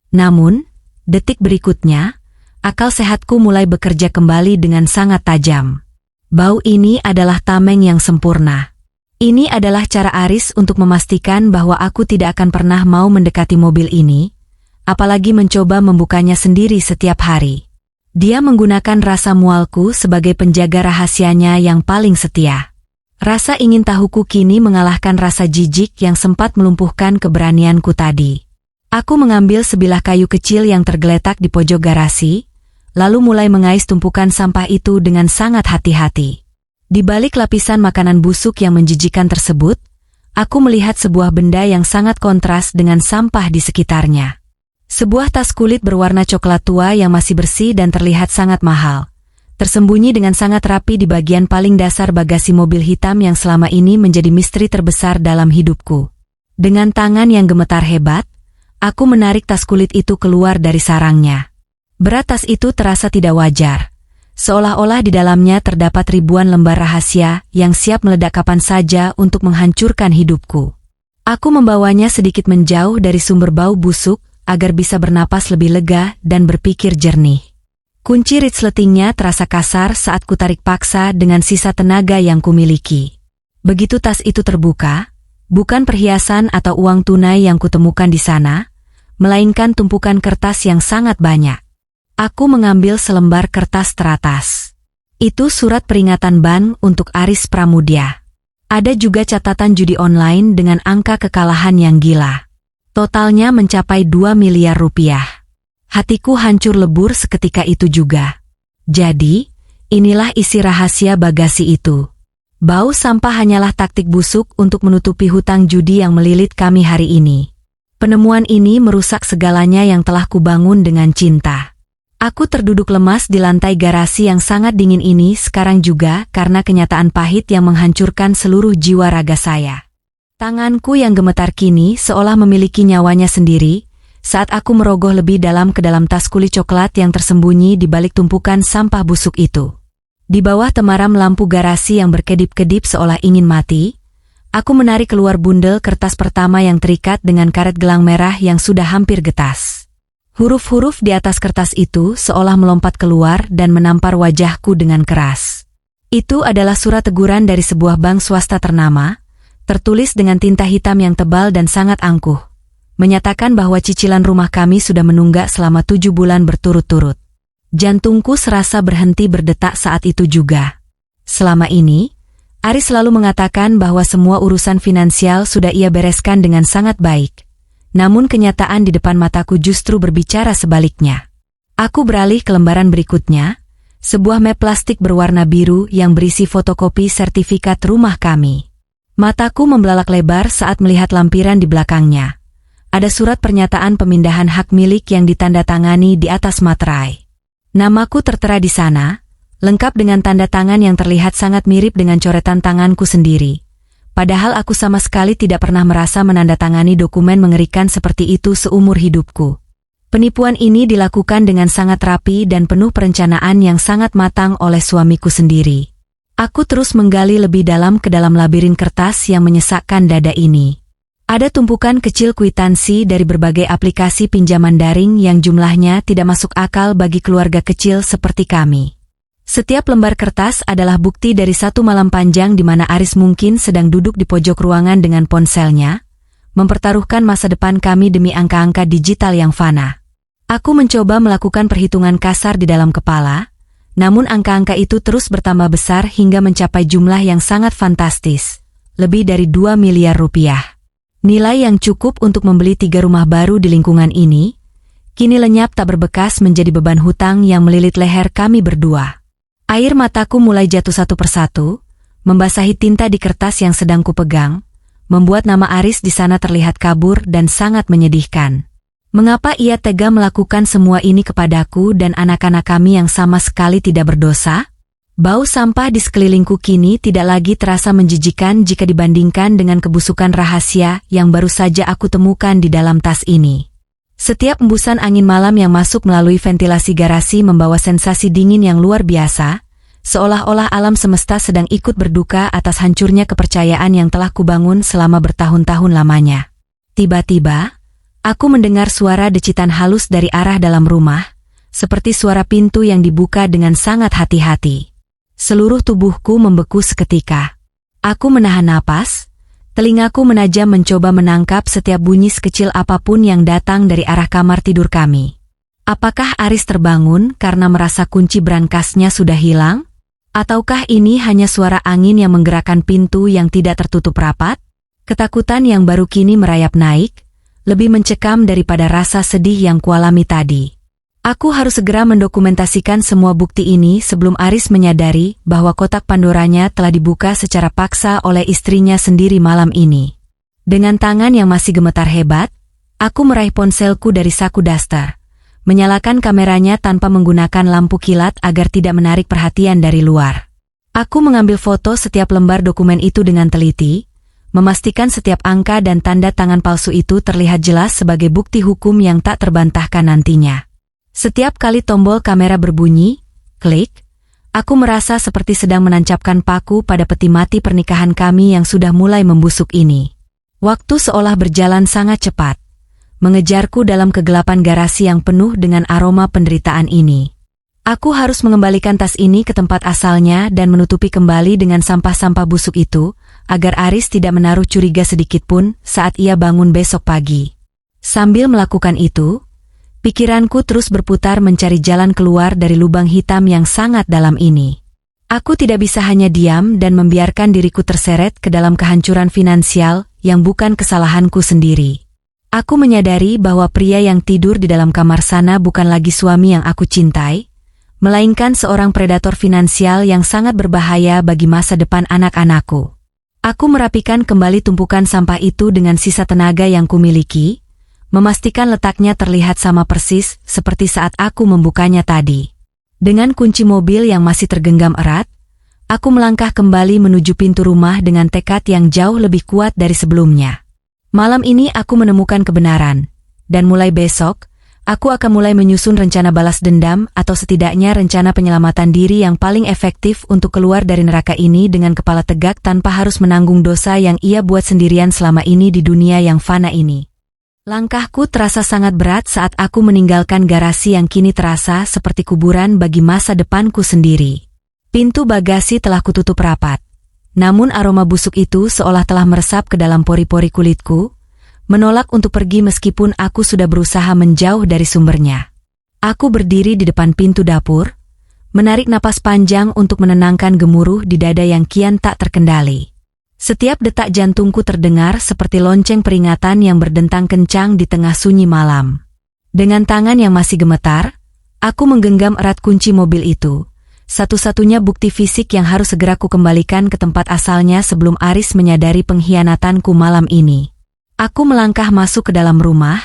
Namun, detik berikutnya, akal sehatku mulai bekerja kembali dengan sangat tajam. Bau ini adalah tameng yang sempurna. Ini adalah cara Aris untuk memastikan bahwa aku tidak akan pernah mau mendekati mobil ini, apalagi mencoba membukanya sendiri setiap hari. Dia menggunakan rasa mualku sebagai penjaga rahasianya yang paling setia. Rasa ingin tahuku kini mengalahkan rasa jijik yang sempat melumpuhkan keberanianku tadi. Aku mengambil sebilah kayu kecil yang tergeletak di pojok garasi, lalu mulai mengais tumpukan sampah itu dengan sangat hati-hati. Di balik lapisan makanan busuk yang menjijikan tersebut, aku melihat sebuah benda yang sangat kontras dengan sampah di sekitarnya. Sebuah tas kulit berwarna coklat tua yang masih bersih dan terlihat sangat mahal, tersembunyi dengan sangat rapi di bagian paling dasar bagasi mobil hitam yang selama ini menjadi misteri terbesar dalam hidupku. Dengan tangan yang gemetar hebat, aku menarik tas kulit itu keluar dari sarangnya. Berat tas itu terasa tidak wajar, seolah-olah di dalamnya terdapat ribuan lembar rahasia yang siap meledak kapan saja untuk menghancurkan hidupku. Aku membawanya sedikit menjauh dari sumber bau busuk agar bisa bernapas lebih lega dan berpikir jernih. Kunci resletingnya terasa kasar saat kutarik paksa dengan sisa tenaga yang kumiliki. Begitu tas itu terbuka, bukan perhiasan atau uang tunai yang kutemukan di sana, melainkan tumpukan kertas yang sangat banyak. Aku mengambil selembar kertas teratas. Itu surat peringatan ban untuk Aris Pramudia. Ada juga catatan judi online dengan angka kekalahan yang gila. Totalnya mencapai 2 miliar rupiah. Hatiku hancur lebur seketika itu juga. Jadi, inilah isi rahasia bagasi itu. Bau sampah hanyalah taktik busuk untuk menutupi hutang judi yang melilit kami hari ini. Penemuan ini merusak segalanya yang telah kubangun dengan cinta. Aku terduduk lemas di lantai garasi yang sangat dingin ini sekarang juga karena kenyataan pahit yang menghancurkan seluruh jiwa raga saya. Tanganku yang gemetar kini seolah memiliki nyawanya sendiri saat aku merogoh lebih dalam ke dalam tas kulit coklat yang tersembunyi di balik tumpukan sampah busuk itu. Di bawah temaram lampu garasi yang berkedip-kedip seolah ingin mati, aku menarik keluar bundel kertas pertama yang terikat dengan karet gelang merah yang sudah hampir getas. Huruf-huruf di atas kertas itu seolah melompat keluar dan menampar wajahku dengan keras. Itu adalah surat teguran dari sebuah bank swasta ternama, tertulis dengan tinta hitam yang tebal dan sangat angkuh, menyatakan bahwa cicilan rumah kami sudah menunggak selama 7 bulan berturut-turut. Jantungku serasa berhenti berdetak saat itu juga. Selama ini, Aris selalu mengatakan bahwa semua urusan finansial sudah ia bereskan dengan sangat baik. Namun kenyataan di depan mataku justru berbicara sebaliknya. Aku beralih ke lembaran berikutnya, sebuah map plastik berwarna biru yang berisi fotokopi sertifikat rumah kami. Mataku membelalak lebar saat melihat lampiran di belakangnya. Ada surat pernyataan pemindahan hak milik yang ditandatangani di atas materai. Namaku tertera di sana, lengkap dengan tanda tangan yang terlihat sangat mirip dengan coretan tanganku sendiri. Padahal aku sama sekali tidak pernah merasa menandatangani dokumen mengerikan seperti itu seumur hidupku. Penipuan ini dilakukan dengan sangat rapi dan penuh perencanaan yang sangat matang oleh suamiku sendiri. Aku terus menggali lebih dalam ke dalam labirin kertas yang menyesakkan dada ini. Ada tumpukan kecil kwitansi dari berbagai aplikasi pinjaman daring yang jumlahnya tidak masuk akal bagi keluarga kecil seperti kami. Setiap lembar kertas adalah bukti dari satu malam panjang di mana Aris mungkin sedang duduk di pojok ruangan dengan ponselnya, mempertaruhkan masa depan kami demi angka-angka digital yang fana. Aku mencoba melakukan perhitungan kasar di dalam kepala, namun angka-angka itu terus bertambah besar hingga mencapai jumlah yang sangat fantastis, lebih dari 2 miliar rupiah. Nilai yang cukup untuk membeli 3 rumah baru di lingkungan ini, kini lenyap tak berbekas menjadi beban hutang yang melilit leher kami berdua. Air mataku mulai jatuh satu persatu, membasahi tinta di kertas yang sedang kupegang, membuat nama Aris di sana terlihat kabur dan sangat menyedihkan. Mengapa ia tega melakukan semua ini kepadaku dan anak-anak kami yang sama sekali tidak berdosa? Bau sampah di sekelilingku kini tidak lagi terasa menjijikan jika dibandingkan dengan kebusukan rahasia yang baru saja aku temukan di dalam tas ini. Setiap embusan angin malam yang masuk melalui ventilasi garasi membawa sensasi dingin yang luar biasa, seolah-olah alam semesta sedang ikut berduka atas hancurnya kepercayaan yang telah kubangun selama bertahun-tahun lamanya. Tiba-tiba, aku mendengar suara decitan halus dari arah dalam rumah, seperti suara pintu yang dibuka dengan sangat hati-hati. Seluruh tubuhku membeku seketika. Aku menahan napas, telingaku menajam mencoba menangkap setiap bunyi sekecil apapun yang datang dari arah kamar tidur kami. Apakah Aris terbangun karena merasa kunci brankasnya sudah hilang? Ataukah ini hanya suara angin yang menggerakkan pintu yang tidak tertutup rapat? Ketakutan yang baru kini merayap naik, lebih mencekam daripada rasa sedih yang kualami tadi. Aku harus segera mendokumentasikan semua bukti ini sebelum Aris menyadari bahwa kotak Pandoranya telah dibuka secara paksa oleh istrinya sendiri malam ini. Dengan tangan yang masih gemetar hebat, aku meraih ponselku dari saku daster, menyalakan kameranya tanpa menggunakan lampu kilat agar tidak menarik perhatian dari luar. Aku mengambil foto setiap lembar dokumen itu dengan teliti, memastikan setiap angka dan tanda tangan palsu itu terlihat jelas sebagai bukti hukum yang tak terbantahkan nantinya. Setiap kali tombol kamera berbunyi, klik, aku merasa seperti sedang menancapkan paku pada peti mati pernikahan kami yang sudah mulai membusuk ini. Waktu seolah berjalan sangat cepat, mengejarku dalam kegelapan garasi yang penuh dengan aroma penderitaan ini. Aku harus mengembalikan tas ini ke tempat asalnya dan menutupi kembali dengan sampah-sampah busuk itu, agar Aris tidak menaruh curiga sedikitpun saat ia bangun besok pagi. Sambil melakukan itu, pikiranku terus berputar mencari jalan keluar dari lubang hitam yang sangat dalam ini. Aku tidak bisa hanya diam dan membiarkan diriku terseret ke dalam kehancuran finansial yang bukan kesalahanku sendiri. Aku menyadari bahwa pria yang tidur di dalam kamar sana bukan lagi suami yang aku cintai, melainkan seorang predator finansial yang sangat berbahaya bagi masa depan anak-anakku. Aku merapikan kembali tumpukan sampah itu dengan sisa tenaga yang kumiliki, memastikan letaknya terlihat sama persis seperti saat aku membukanya tadi. Dengan kunci mobil yang masih tergenggam erat, aku melangkah kembali menuju pintu rumah dengan tekad yang jauh lebih kuat dari sebelumnya. Malam ini aku menemukan kebenaran, dan mulai besok, Aku akan mulai menyusun rencana balas dendam atau setidaknya rencana penyelamatan diri yang paling efektif untuk keluar dari neraka ini dengan kepala tegak tanpa harus menanggung dosa yang ia buat sendirian selama ini di dunia yang fana ini. Langkahku terasa sangat berat saat aku meninggalkan garasi yang kini terasa seperti kuburan bagi masa depanku sendiri. Pintu bagasi telah kututup rapat. Namun aroma busuk itu seolah telah meresap ke dalam pori-pori kulitku, menolak untuk pergi meskipun aku sudah berusaha menjauh dari sumbernya. Aku berdiri di depan pintu dapur, menarik napas panjang untuk menenangkan gemuruh di dada yang kian tak terkendali. Setiap detak jantungku terdengar seperti lonceng peringatan yang berdentang kencang di tengah sunyi malam. Dengan tangan yang masih gemetar, aku menggenggam erat kunci mobil itu, satu-satunya bukti fisik yang harus segera kukembalikan ke tempat asalnya sebelum Aris menyadari pengkhianatanku malam ini. Aku melangkah masuk ke dalam rumah,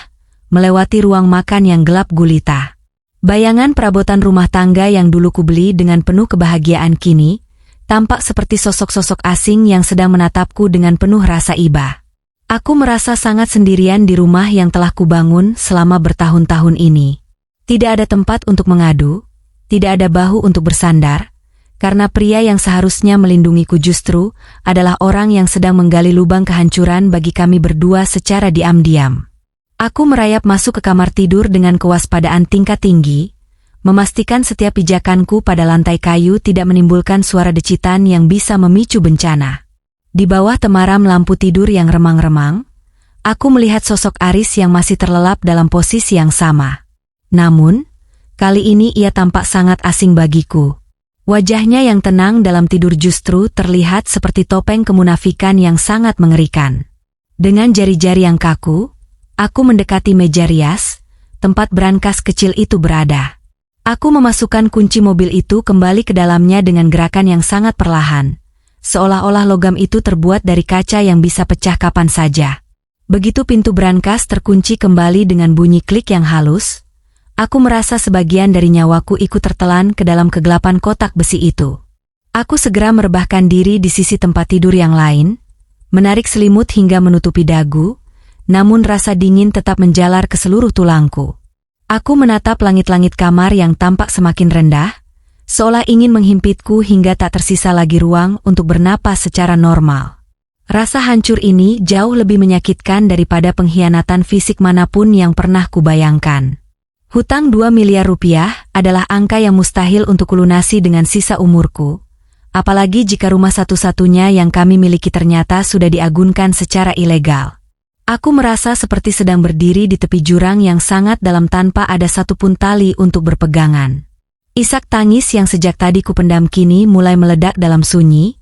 melewati ruang makan yang gelap gulita. Bayangan perabotan rumah tangga yang dulu kubeli dengan penuh kebahagiaan kini, tampak seperti sosok-sosok asing yang sedang menatapku dengan penuh rasa iba. Aku merasa sangat sendirian di rumah yang telah kubangun selama bertahun-tahun ini. Tidak ada tempat untuk mengadu, tidak ada bahu untuk bersandar, karena pria yang seharusnya melindungiku justru adalah orang yang sedang menggali lubang kehancuran bagi kami berdua secara diam-diam. Aku merayap masuk ke kamar tidur dengan kewaspadaan tingkat tinggi, memastikan setiap pijakanku pada lantai kayu tidak menimbulkan suara decitan yang bisa memicu bencana. Di bawah temaram lampu tidur yang remang-remang, aku melihat sosok Aris yang masih terlelap dalam posisi yang sama. Namun, kali ini ia tampak sangat asing bagiku. Wajahnya yang tenang dalam tidur justru terlihat seperti topeng kemunafikan yang sangat mengerikan. Dengan jari-jari yang kaku, aku mendekati meja rias, tempat brankas kecil itu berada. Aku memasukkan kunci mobil itu kembali ke dalamnya dengan gerakan yang sangat perlahan, seolah-olah logam itu terbuat dari kaca yang bisa pecah kapan saja. Begitu pintu brankas terkunci kembali dengan bunyi klik yang halus, aku merasa sebagian dari nyawaku ikut tertelan ke dalam kegelapan kotak besi itu. Aku segera merebahkan diri di sisi tempat tidur yang lain, menarik selimut hingga menutupi dagu, namun rasa dingin tetap menjalar ke seluruh tulangku. Aku menatap langit-langit kamar yang tampak semakin rendah, seolah ingin menghimpitku hingga tak tersisa lagi ruang untuk bernapas secara normal. Rasa hancur ini jauh lebih menyakitkan daripada pengkhianatan fisik manapun yang pernah kubayangkan. Hutang 2 miliar rupiah adalah angka yang mustahil untuk kulunasi dengan sisa umurku, apalagi jika rumah satu-satunya yang kami miliki ternyata sudah diagunkan secara ilegal. Aku merasa seperti sedang berdiri di tepi jurang yang sangat dalam tanpa ada satupun tali untuk berpegangan. Isak tangis yang sejak tadi kupendam kini mulai meledak dalam sunyi,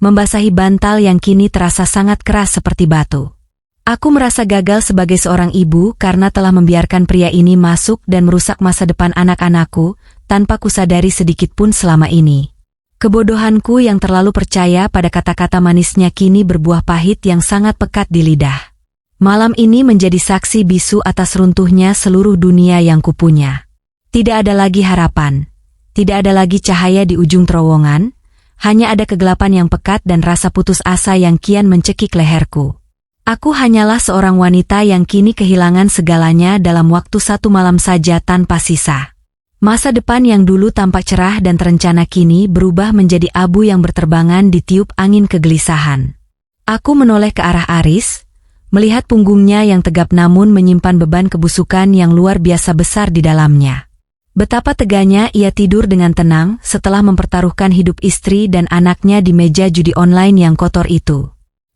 membasahi bantal yang kini terasa sangat keras seperti batu. Aku merasa gagal sebagai seorang ibu karena telah membiarkan pria ini masuk dan merusak masa depan anak-anakku tanpa kusadari sedikit pun selama ini. Kebodohanku yang terlalu percaya pada kata-kata manisnya kini berbuah pahit yang sangat pekat di lidah. Malam ini menjadi saksi bisu atas runtuhnya seluruh dunia yang kupunya. Tidak ada lagi harapan, tidak ada lagi cahaya di ujung terowongan, hanya ada kegelapan yang pekat dan rasa putus asa yang kian mencekik leherku. Aku hanyalah seorang wanita yang kini kehilangan segalanya dalam waktu satu malam saja tanpa sisa. Masa depan yang dulu tampak cerah dan terencana kini berubah menjadi abu yang berterbangan ditiup angin kegelisahan. Aku menoleh ke arah Aris, melihat punggungnya yang tegap namun menyimpan beban kebusukan yang luar biasa besar di dalamnya. Betapa teganya ia tidur dengan tenang setelah mempertaruhkan hidup istri dan anaknya di meja judi online yang kotor itu.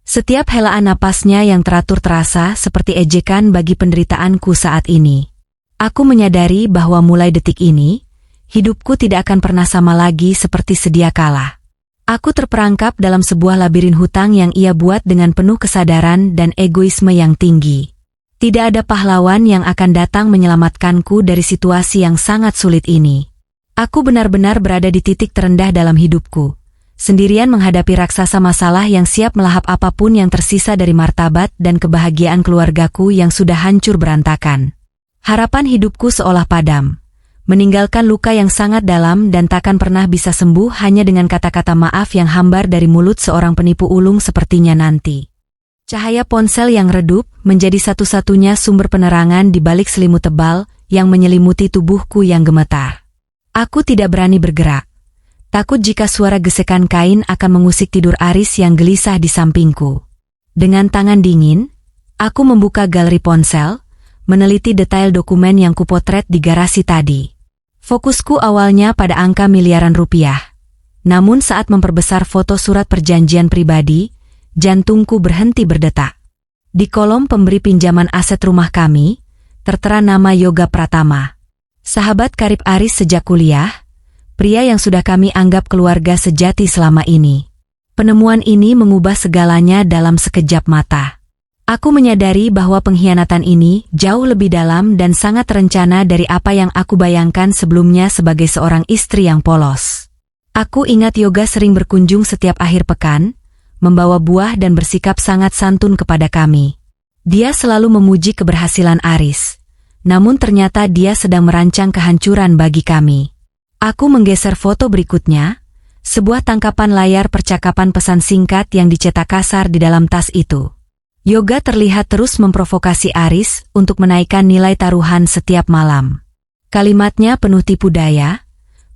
Setiap helaan napasnya yang teratur terasa seperti ejekan bagi penderitaanku saat ini. Aku menyadari bahwa mulai detik ini, hidupku tidak akan pernah sama lagi seperti sedia kala. Aku terperangkap dalam sebuah labirin hutang yang ia buat dengan penuh kesadaran dan egoisme yang tinggi. Tidak ada pahlawan yang akan datang menyelamatkanku dari situasi yang sangat sulit ini. Aku benar-benar berada di titik terendah dalam hidupku. Sendirian menghadapi raksasa masalah yang siap melahap apapun yang tersisa dari martabat dan kebahagiaan keluargaku yang sudah hancur berantakan. Harapan hidupku seolah padam, meninggalkan luka yang sangat dalam dan takkan pernah bisa sembuh hanya dengan kata-kata maaf yang hambar dari mulut seorang penipu ulung sepertinya nanti. Cahaya ponsel yang redup menjadi satu-satunya sumber penerangan di balik selimut tebal yang menyelimuti tubuhku yang gemetar. Aku tidak berani bergerak. Takut jika suara gesekan kain akan mengusik tidur Aris yang gelisah di sampingku. Dengan tangan dingin, aku membuka galeri ponsel, meneliti detail dokumen yang kupotret di garasi tadi. Fokusku awalnya pada angka miliaran rupiah. Namun saat memperbesar foto surat perjanjian pribadi, jantungku berhenti berdetak. Di kolom pemberi pinjaman aset rumah kami, tertera nama Yoga Pratama. Sahabat karib Aris sejak kuliah, pria yang sudah kami anggap keluarga sejati selama ini. Penemuan ini mengubah segalanya dalam sekejap mata. Aku menyadari bahwa pengkhianatan ini jauh lebih dalam dan sangat terencana dari apa yang aku bayangkan sebelumnya sebagai seorang istri yang polos. Aku ingat Yoga sering berkunjung setiap akhir pekan, membawa buah dan bersikap sangat santun kepada kami. Dia selalu memuji keberhasilan Aris, namun ternyata dia sedang merancang kehancuran bagi kami. Aku menggeser foto berikutnya, sebuah tangkapan layar percakapan pesan singkat yang dicetak kasar di dalam tas itu. Yoga terlihat terus memprovokasi Aris untuk menaikkan nilai taruhan setiap malam. Kalimatnya penuh tipu daya,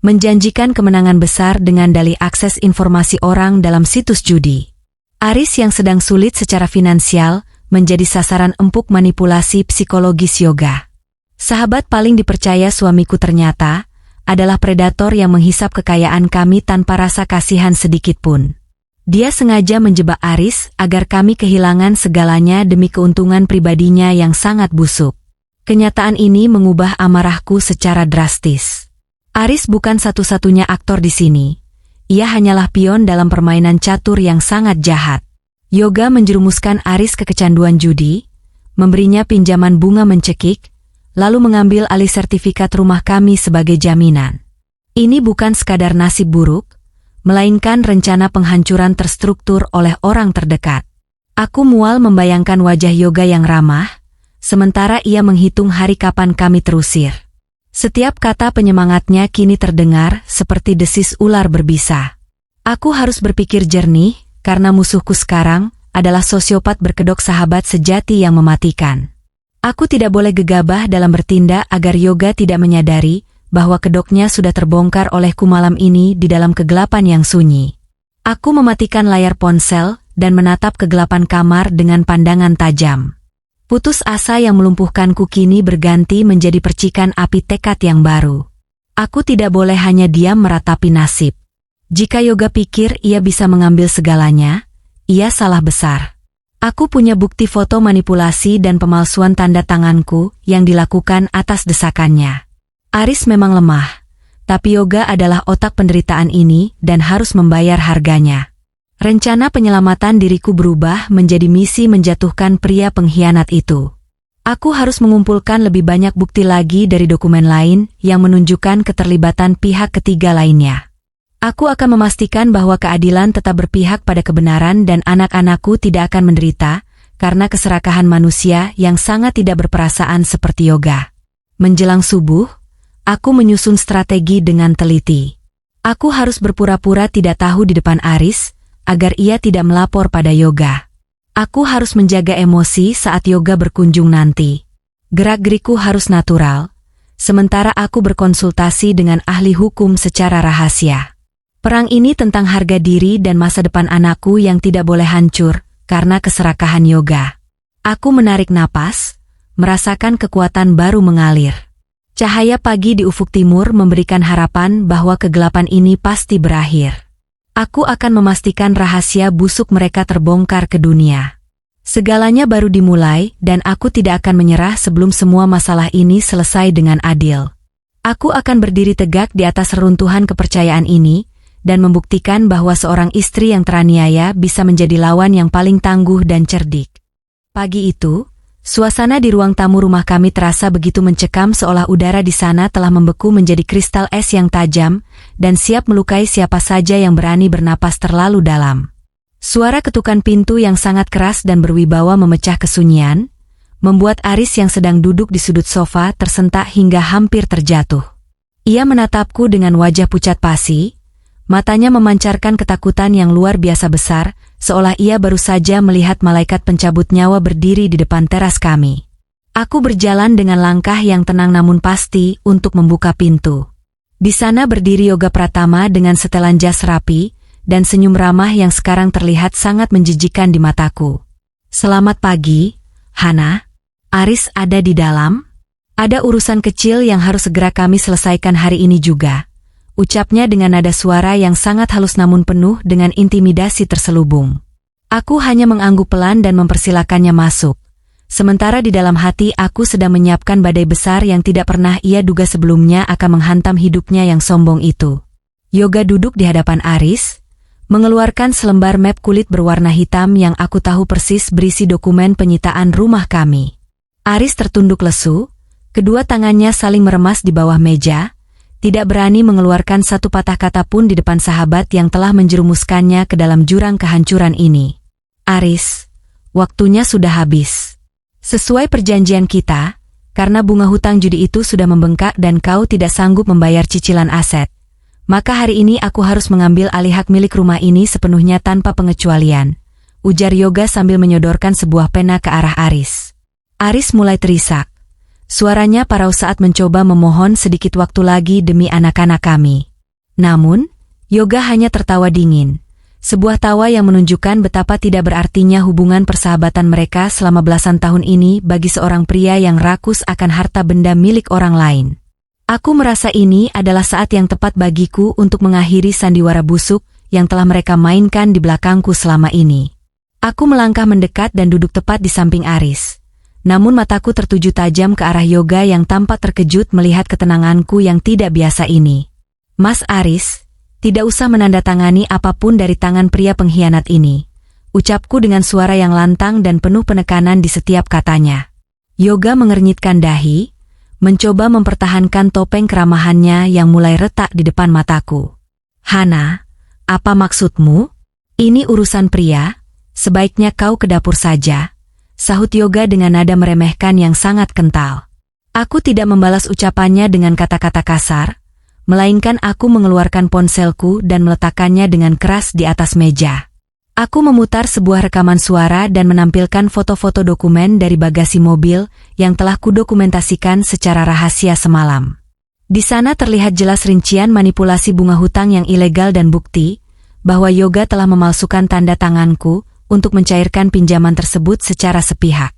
menjanjikan kemenangan besar dengan dalih akses informasi orang dalam situs judi. Aris yang sedang sulit secara finansial menjadi sasaran empuk manipulasi psikologis Yoga. Sahabat paling dipercaya suamiku ternyata adalah predator yang menghisap kekayaan kami tanpa rasa kasihan sedikit pun. Dia sengaja menjebak Aris agar kami kehilangan segalanya demi keuntungan pribadinya yang sangat busuk. Kenyataan ini mengubah amarahku secara drastis. Aris bukan satu-satunya aktor di sini. Ia hanyalah pion dalam permainan catur yang sangat jahat. Yoga menjerumuskan Aris ke kecanduan judi, memberinya pinjaman bunga mencekik, lalu mengambil alih sertifikat rumah kami sebagai jaminan. Ini bukan sekadar nasib buruk, melainkan rencana penghancuran terstruktur oleh orang terdekat. Aku mual membayangkan wajah Yoga yang ramah, sementara ia menghitung hari kapan kami terusir. Setiap kata penyemangatnya kini terdengar seperti desis ular berbisa. Aku harus berpikir jernih, karena musuhku sekarang adalah sosiopat berkedok sahabat sejati yang mematikan. Aku tidak boleh gegabah dalam bertindak agar Yoga tidak menyadari bahwa kedoknya sudah terbongkar olehku malam ini di dalam kegelapan yang sunyi. Aku mematikan layar ponsel dan menatap kegelapan kamar dengan pandangan tajam. Putus asa yang melumpuhkanku kini berganti menjadi percikan api tekad yang baru. Aku tidak boleh hanya diam meratapi nasib. Jika Yoga pikir ia bisa mengambil segalanya, ia salah besar. Aku punya bukti foto manipulasi dan pemalsuan tanda tanganku yang dilakukan atas desakannya. Aris memang lemah, tapi Yoga adalah otak penderitaan ini dan harus membayar harganya. Rencana penyelamatan diriku berubah menjadi misi menjatuhkan pria pengkhianat itu. Aku harus mengumpulkan lebih banyak bukti lagi dari dokumen lain yang menunjukkan keterlibatan pihak ketiga lainnya. Aku akan memastikan bahwa keadilan tetap berpihak pada kebenaran dan anak-anakku tidak akan menderita karena keserakahan manusia yang sangat tidak berperasaan seperti Yoga. Menjelang subuh, aku menyusun strategi dengan teliti. Aku harus berpura-pura tidak tahu di depan Aris, agar ia tidak melapor pada Yoga. Aku harus menjaga emosi saat Yoga berkunjung nanti. Gerak-gerikku harus natural, sementara aku berkonsultasi dengan ahli hukum secara rahasia. Perang ini tentang harga diri dan masa depan anakku yang tidak boleh hancur karena keserakahan Yoga. Aku menarik napas, merasakan kekuatan baru mengalir. Cahaya pagi di ufuk timur memberikan harapan bahwa kegelapan ini pasti berakhir. Aku akan memastikan rahasia busuk mereka terbongkar ke dunia. Segalanya baru dimulai dan aku tidak akan menyerah sebelum semua masalah ini selesai dengan adil. Aku akan berdiri tegak di atas reruntuhan kepercayaan ini dan membuktikan bahwa seorang istri yang teraniaya bisa menjadi lawan yang paling tangguh dan cerdik. Pagi itu, suasana di ruang tamu rumah kami terasa begitu mencekam seolah udara di sana telah membeku menjadi kristal es yang tajam dan siap melukai siapa saja yang berani bernapas terlalu dalam. Suara ketukan pintu yang sangat keras dan berwibawa memecah kesunyian, membuat Aris yang sedang duduk di sudut sofa tersentak hingga hampir terjatuh. Ia menatapku dengan wajah pucat pasi, matanya memancarkan ketakutan yang luar biasa besar, seolah ia baru saja melihat malaikat pencabut nyawa berdiri di depan teras kami. Aku berjalan dengan langkah yang tenang namun pasti untuk membuka pintu. Di sana berdiri Yoga Pratama dengan setelan jas rapi dan senyum ramah yang sekarang terlihat sangat menjijikan di mataku. "Selamat pagi, Hana. Aris ada di dalam? Ada urusan kecil yang harus segera kami selesaikan hari ini juga," ucapnya dengan nada suara yang sangat halus namun penuh dengan intimidasi terselubung. Aku hanya mengangguk pelan dan mempersilakannya masuk. Sementara di dalam hati aku sedang menyiapkan badai besar yang tidak pernah ia duga sebelumnya akan menghantam hidupnya yang sombong itu. Yoga duduk di hadapan Aris, mengeluarkan selembar map kulit berwarna hitam yang aku tahu persis berisi dokumen penyitaan rumah kami. Aris tertunduk lesu, kedua tangannya saling meremas di bawah meja, tidak berani mengeluarkan satu patah kata pun di depan sahabat yang telah menjerumuskannya ke dalam jurang kehancuran ini. "Aris, waktunya sudah habis. Sesuai perjanjian kita, karena bunga hutang judi itu sudah membengkak dan kau tidak sanggup membayar cicilan aset, maka hari ini aku harus mengambil alih hak milik rumah ini sepenuhnya tanpa pengecualian," ujar Yoga sambil menyodorkan sebuah pena ke arah Aris. Aris mulai terisak. Suaranya parau saat mencoba memohon sedikit waktu lagi demi anak-anak kami. Namun, Yoga hanya tertawa dingin. Sebuah tawa yang menunjukkan betapa tidak berartinya hubungan persahabatan mereka selama belasan tahun ini bagi seorang pria yang rakus akan harta benda milik orang lain. Aku merasa ini adalah saat yang tepat bagiku untuk mengakhiri sandiwara busuk yang telah mereka mainkan di belakangku selama ini. Aku melangkah mendekat dan duduk tepat di samping Aris. Namun mataku tertuju tajam ke arah Yoga yang tampak terkejut melihat ketenanganku yang tidak biasa ini. "Mas Aris, tidak usah menandatangani apapun dari tangan pria pengkhianat ini," ucapku dengan suara yang lantang dan penuh penekanan di setiap katanya. Yoga mengernyitkan dahi, mencoba mempertahankan topeng keramahannya yang mulai retak di depan mataku. "Hana, apa maksudmu? Ini urusan pria, sebaiknya kau ke dapur saja," sahut Yoga dengan nada meremehkan yang sangat kental. Aku tidak membalas ucapannya dengan kata-kata kasar, melainkan aku mengeluarkan ponselku dan meletakkannya dengan keras di atas meja. Aku memutar sebuah rekaman suara dan menampilkan foto-foto dokumen dari bagasi mobil yang telah kudokumentasikan secara rahasia semalam. Di sana terlihat jelas rincian manipulasi bunga hutang yang ilegal dan bukti bahwa Yoga telah memalsukan tanda tanganku untuk mencairkan pinjaman tersebut secara sepihak.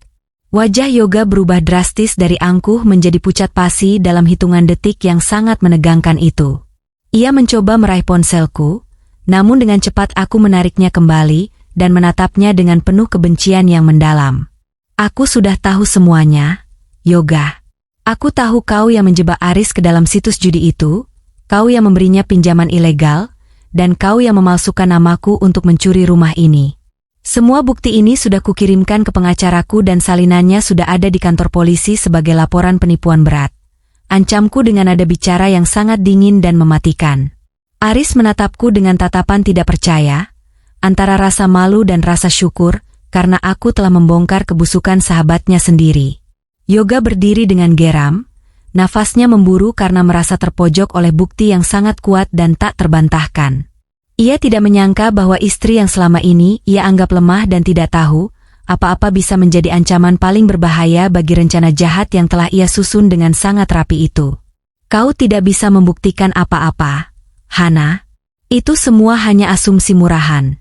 Wajah Yoga berubah drastis dari angkuh menjadi pucat pasi dalam hitungan detik yang sangat menegangkan itu. Ia mencoba meraih ponselku, namun dengan cepat aku menariknya kembali dan menatapnya dengan penuh kebencian yang mendalam. "Aku sudah tahu semuanya, Yoga. Aku tahu kau yang menjebak Aris ke dalam situs judi itu, kau yang memberinya pinjaman ilegal, dan kau yang memalsukan namaku untuk mencuri rumah ini. Semua bukti ini sudah kukirimkan ke pengacaraku dan salinannya sudah ada di kantor polisi sebagai laporan penipuan berat," ancamku dengan nada bicara yang sangat dingin dan mematikan. Aris menatapku dengan tatapan tidak percaya, antara rasa malu dan rasa syukur, karena aku telah membongkar kebusukan sahabatnya sendiri. Yoga berdiri dengan geram, nafasnya memburu karena merasa terpojok oleh bukti yang sangat kuat dan tak terbantahkan. Ia tidak menyangka bahwa istri yang selama ini ia anggap lemah dan tidak tahu apa-apa bisa menjadi ancaman paling berbahaya bagi rencana jahat yang telah ia susun dengan sangat rapi itu. "Kau tidak bisa membuktikan apa-apa, Hana. Itu semua hanya asumsi murahan,"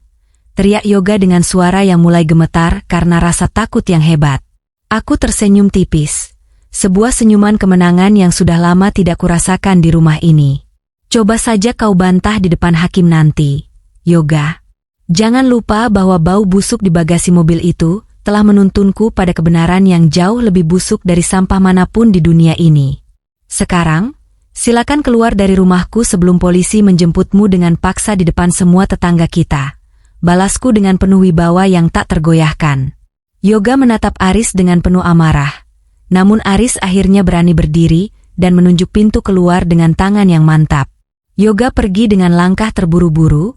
teriak Yoga dengan suara yang mulai gemetar karena rasa takut yang hebat. Aku tersenyum tipis, sebuah senyuman kemenangan yang sudah lama tidak kurasakan di rumah ini. "Coba saja kau bantah di depan hakim nanti, Yoga. Jangan lupa bahwa bau busuk di bagasi mobil itu telah menuntunku pada kebenaran yang jauh lebih busuk dari sampah manapun di dunia ini. Sekarang, silakan keluar dari rumahku sebelum polisi menjemputmu dengan paksa di depan semua tetangga kita," balasku dengan penuh wibawa yang tak tergoyahkan. Yoga menatap Aris dengan penuh amarah, namun Aris akhirnya berani berdiri dan menunjuk pintu keluar dengan tangan yang mantap. Yoga pergi dengan langkah terburu-buru,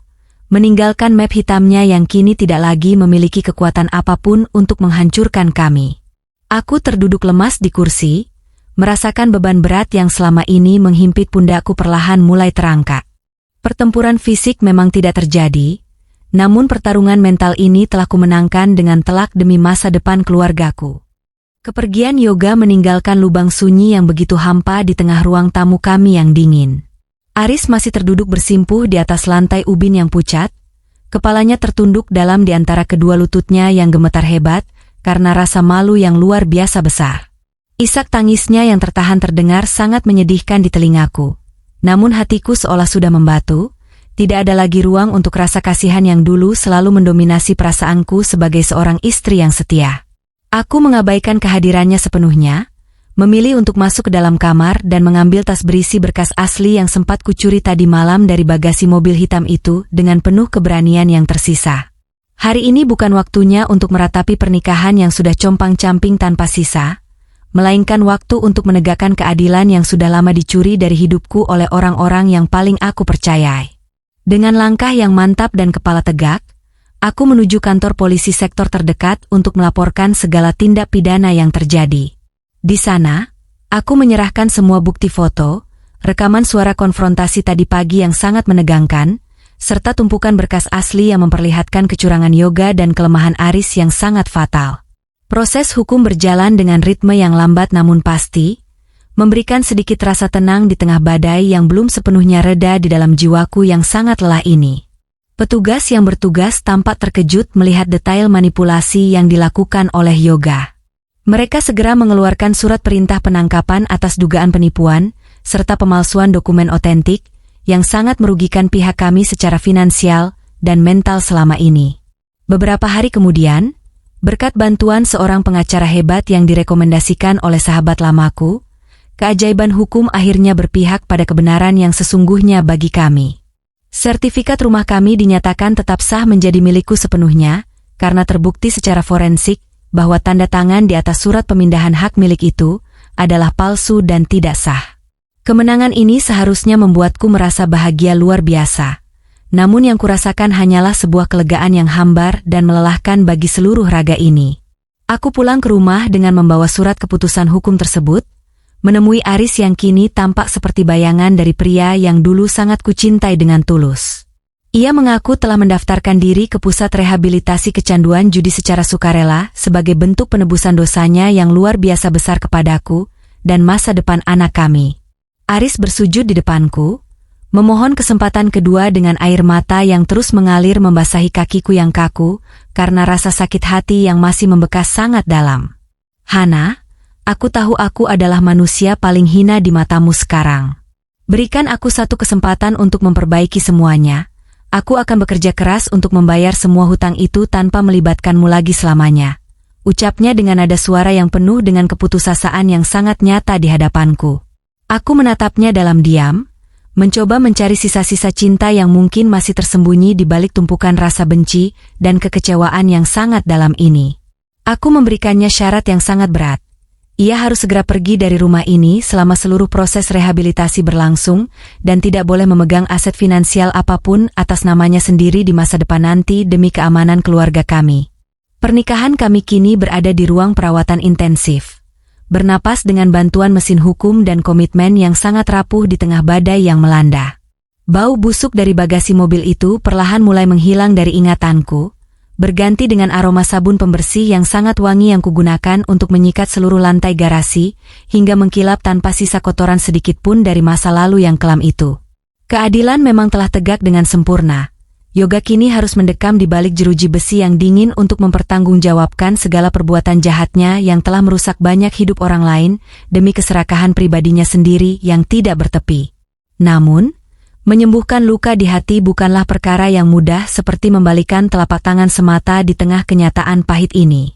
meninggalkan map hitamnya yang kini tidak lagi memiliki kekuatan apapun untuk menghancurkan kami. Aku terduduk lemas di kursi, merasakan beban berat yang selama ini menghimpit pundakku perlahan mulai terangkat. Pertempuran fisik memang tidak terjadi, namun pertarungan mental ini telah kumenangkan dengan telak demi masa depan keluargaku. Kepergian Yoga meninggalkan lubang sunyi yang begitu hampa di tengah ruang tamu kami yang dingin. Aris masih terduduk bersimpuh di atas lantai ubin yang pucat, kepalanya tertunduk dalam di antara kedua lututnya yang gemetar hebat karena rasa malu yang luar biasa besar. Isak tangisnya yang tertahan terdengar sangat menyedihkan di telingaku. Namun hatiku seolah sudah membatu, tidak ada lagi ruang untuk rasa kasihan yang dulu selalu mendominasi perasaanku sebagai seorang istri yang setia. Aku mengabaikan kehadirannya sepenuhnya, memilih untuk masuk ke dalam kamar dan mengambil tas berisi berkas asli yang sempat kucuri tadi malam dari bagasi mobil hitam itu dengan penuh keberanian yang tersisa. Hari ini bukan waktunya untuk meratapi pernikahan yang sudah compang-camping tanpa sisa, melainkan waktu untuk menegakkan keadilan yang sudah lama dicuri dari hidupku oleh orang-orang yang paling aku percayai. Dengan langkah yang mantap dan kepala tegak, aku menuju kantor polisi sektor terdekat untuk melaporkan segala tindak pidana yang terjadi. Di sana, aku menyerahkan semua bukti foto, rekaman suara konfrontasi tadi pagi yang sangat menegangkan, serta tumpukan berkas asli yang memperlihatkan kecurangan Yoga dan kelemahan Aris yang sangat fatal. Proses hukum berjalan dengan ritme yang lambat namun pasti, memberikan sedikit rasa tenang di tengah badai yang belum sepenuhnya reda di dalam jiwaku yang sangat lelah ini. Petugas yang bertugas tampak terkejut melihat detail manipulasi yang dilakukan oleh Yoga. Mereka segera mengeluarkan surat perintah penangkapan atas dugaan penipuan, serta pemalsuan dokumen otentik, yang sangat merugikan pihak kami secara finansial dan mental selama ini. Beberapa hari kemudian, berkat bantuan seorang pengacara hebat yang direkomendasikan oleh sahabat lamaku, keajaiban hukum akhirnya berpihak pada kebenaran yang sesungguhnya bagi kami. Sertifikat rumah kami dinyatakan tetap sah menjadi milikku sepenuhnya, karena terbukti secara forensik bahwa tanda tangan di atas surat pemindahan hak milik itu adalah palsu dan tidak sah. Kemenangan ini seharusnya membuatku merasa bahagia luar biasa. Namun yang kurasakan hanyalah sebuah kelegaan yang hambar dan melelahkan bagi seluruh raga ini. Aku pulang ke rumah dengan membawa surat keputusan hukum tersebut, menemui Aris yang kini tampak seperti bayangan dari pria yang dulu sangat kucintai dengan tulus. Ia mengaku telah mendaftarkan diri ke pusat rehabilitasi kecanduan judi secara sukarela sebagai bentuk penebusan dosanya yang luar biasa besar kepadaku dan masa depan anak kami. Aris bersujud di depanku, memohon kesempatan kedua dengan air mata yang terus mengalir membasahi kakiku yang kaku karena rasa sakit hati yang masih membekas sangat dalam. Hana, aku tahu aku adalah manusia paling hina di matamu sekarang. Berikan aku satu kesempatan untuk memperbaiki semuanya. Aku akan bekerja keras untuk membayar semua hutang itu tanpa melibatkanmu lagi selamanya. Ucapnya dengan nada suara yang penuh dengan keputusasaan yang sangat nyata di hadapanku. Aku menatapnya dalam diam, mencoba mencari sisa-sisa cinta yang mungkin masih tersembunyi di balik tumpukan rasa benci dan kekecewaan yang sangat dalam ini. Aku memberikannya syarat yang sangat berat. Ia harus segera pergi dari rumah ini selama seluruh proses rehabilitasi berlangsung dan tidak boleh memegang aset finansial apapun atas namanya sendiri di masa depan nanti demi keamanan keluarga kami. Pernikahan kami kini berada di ruang perawatan intensif, bernapas dengan bantuan mesin hukum dan komitmen yang sangat rapuh di tengah badai yang melanda. Bau busuk dari bagasi mobil itu perlahan mulai menghilang dari ingatanku, berganti dengan aroma sabun pembersih yang sangat wangi yang kugunakan untuk menyikat seluruh lantai garasi, hingga mengkilap tanpa sisa kotoran sedikit pun dari masa lalu yang kelam itu. Keadilan memang telah tegak dengan sempurna. Yoga kini harus mendekam di balik jeruji besi yang dingin untuk mempertanggungjawabkan segala perbuatan jahatnya yang telah merusak banyak hidup orang lain demi keserakahan pribadinya sendiri yang tidak bertepi. Namun, menyembuhkan luka di hati bukanlah perkara yang mudah seperti membalikan telapak tangan semata di tengah kenyataan pahit ini.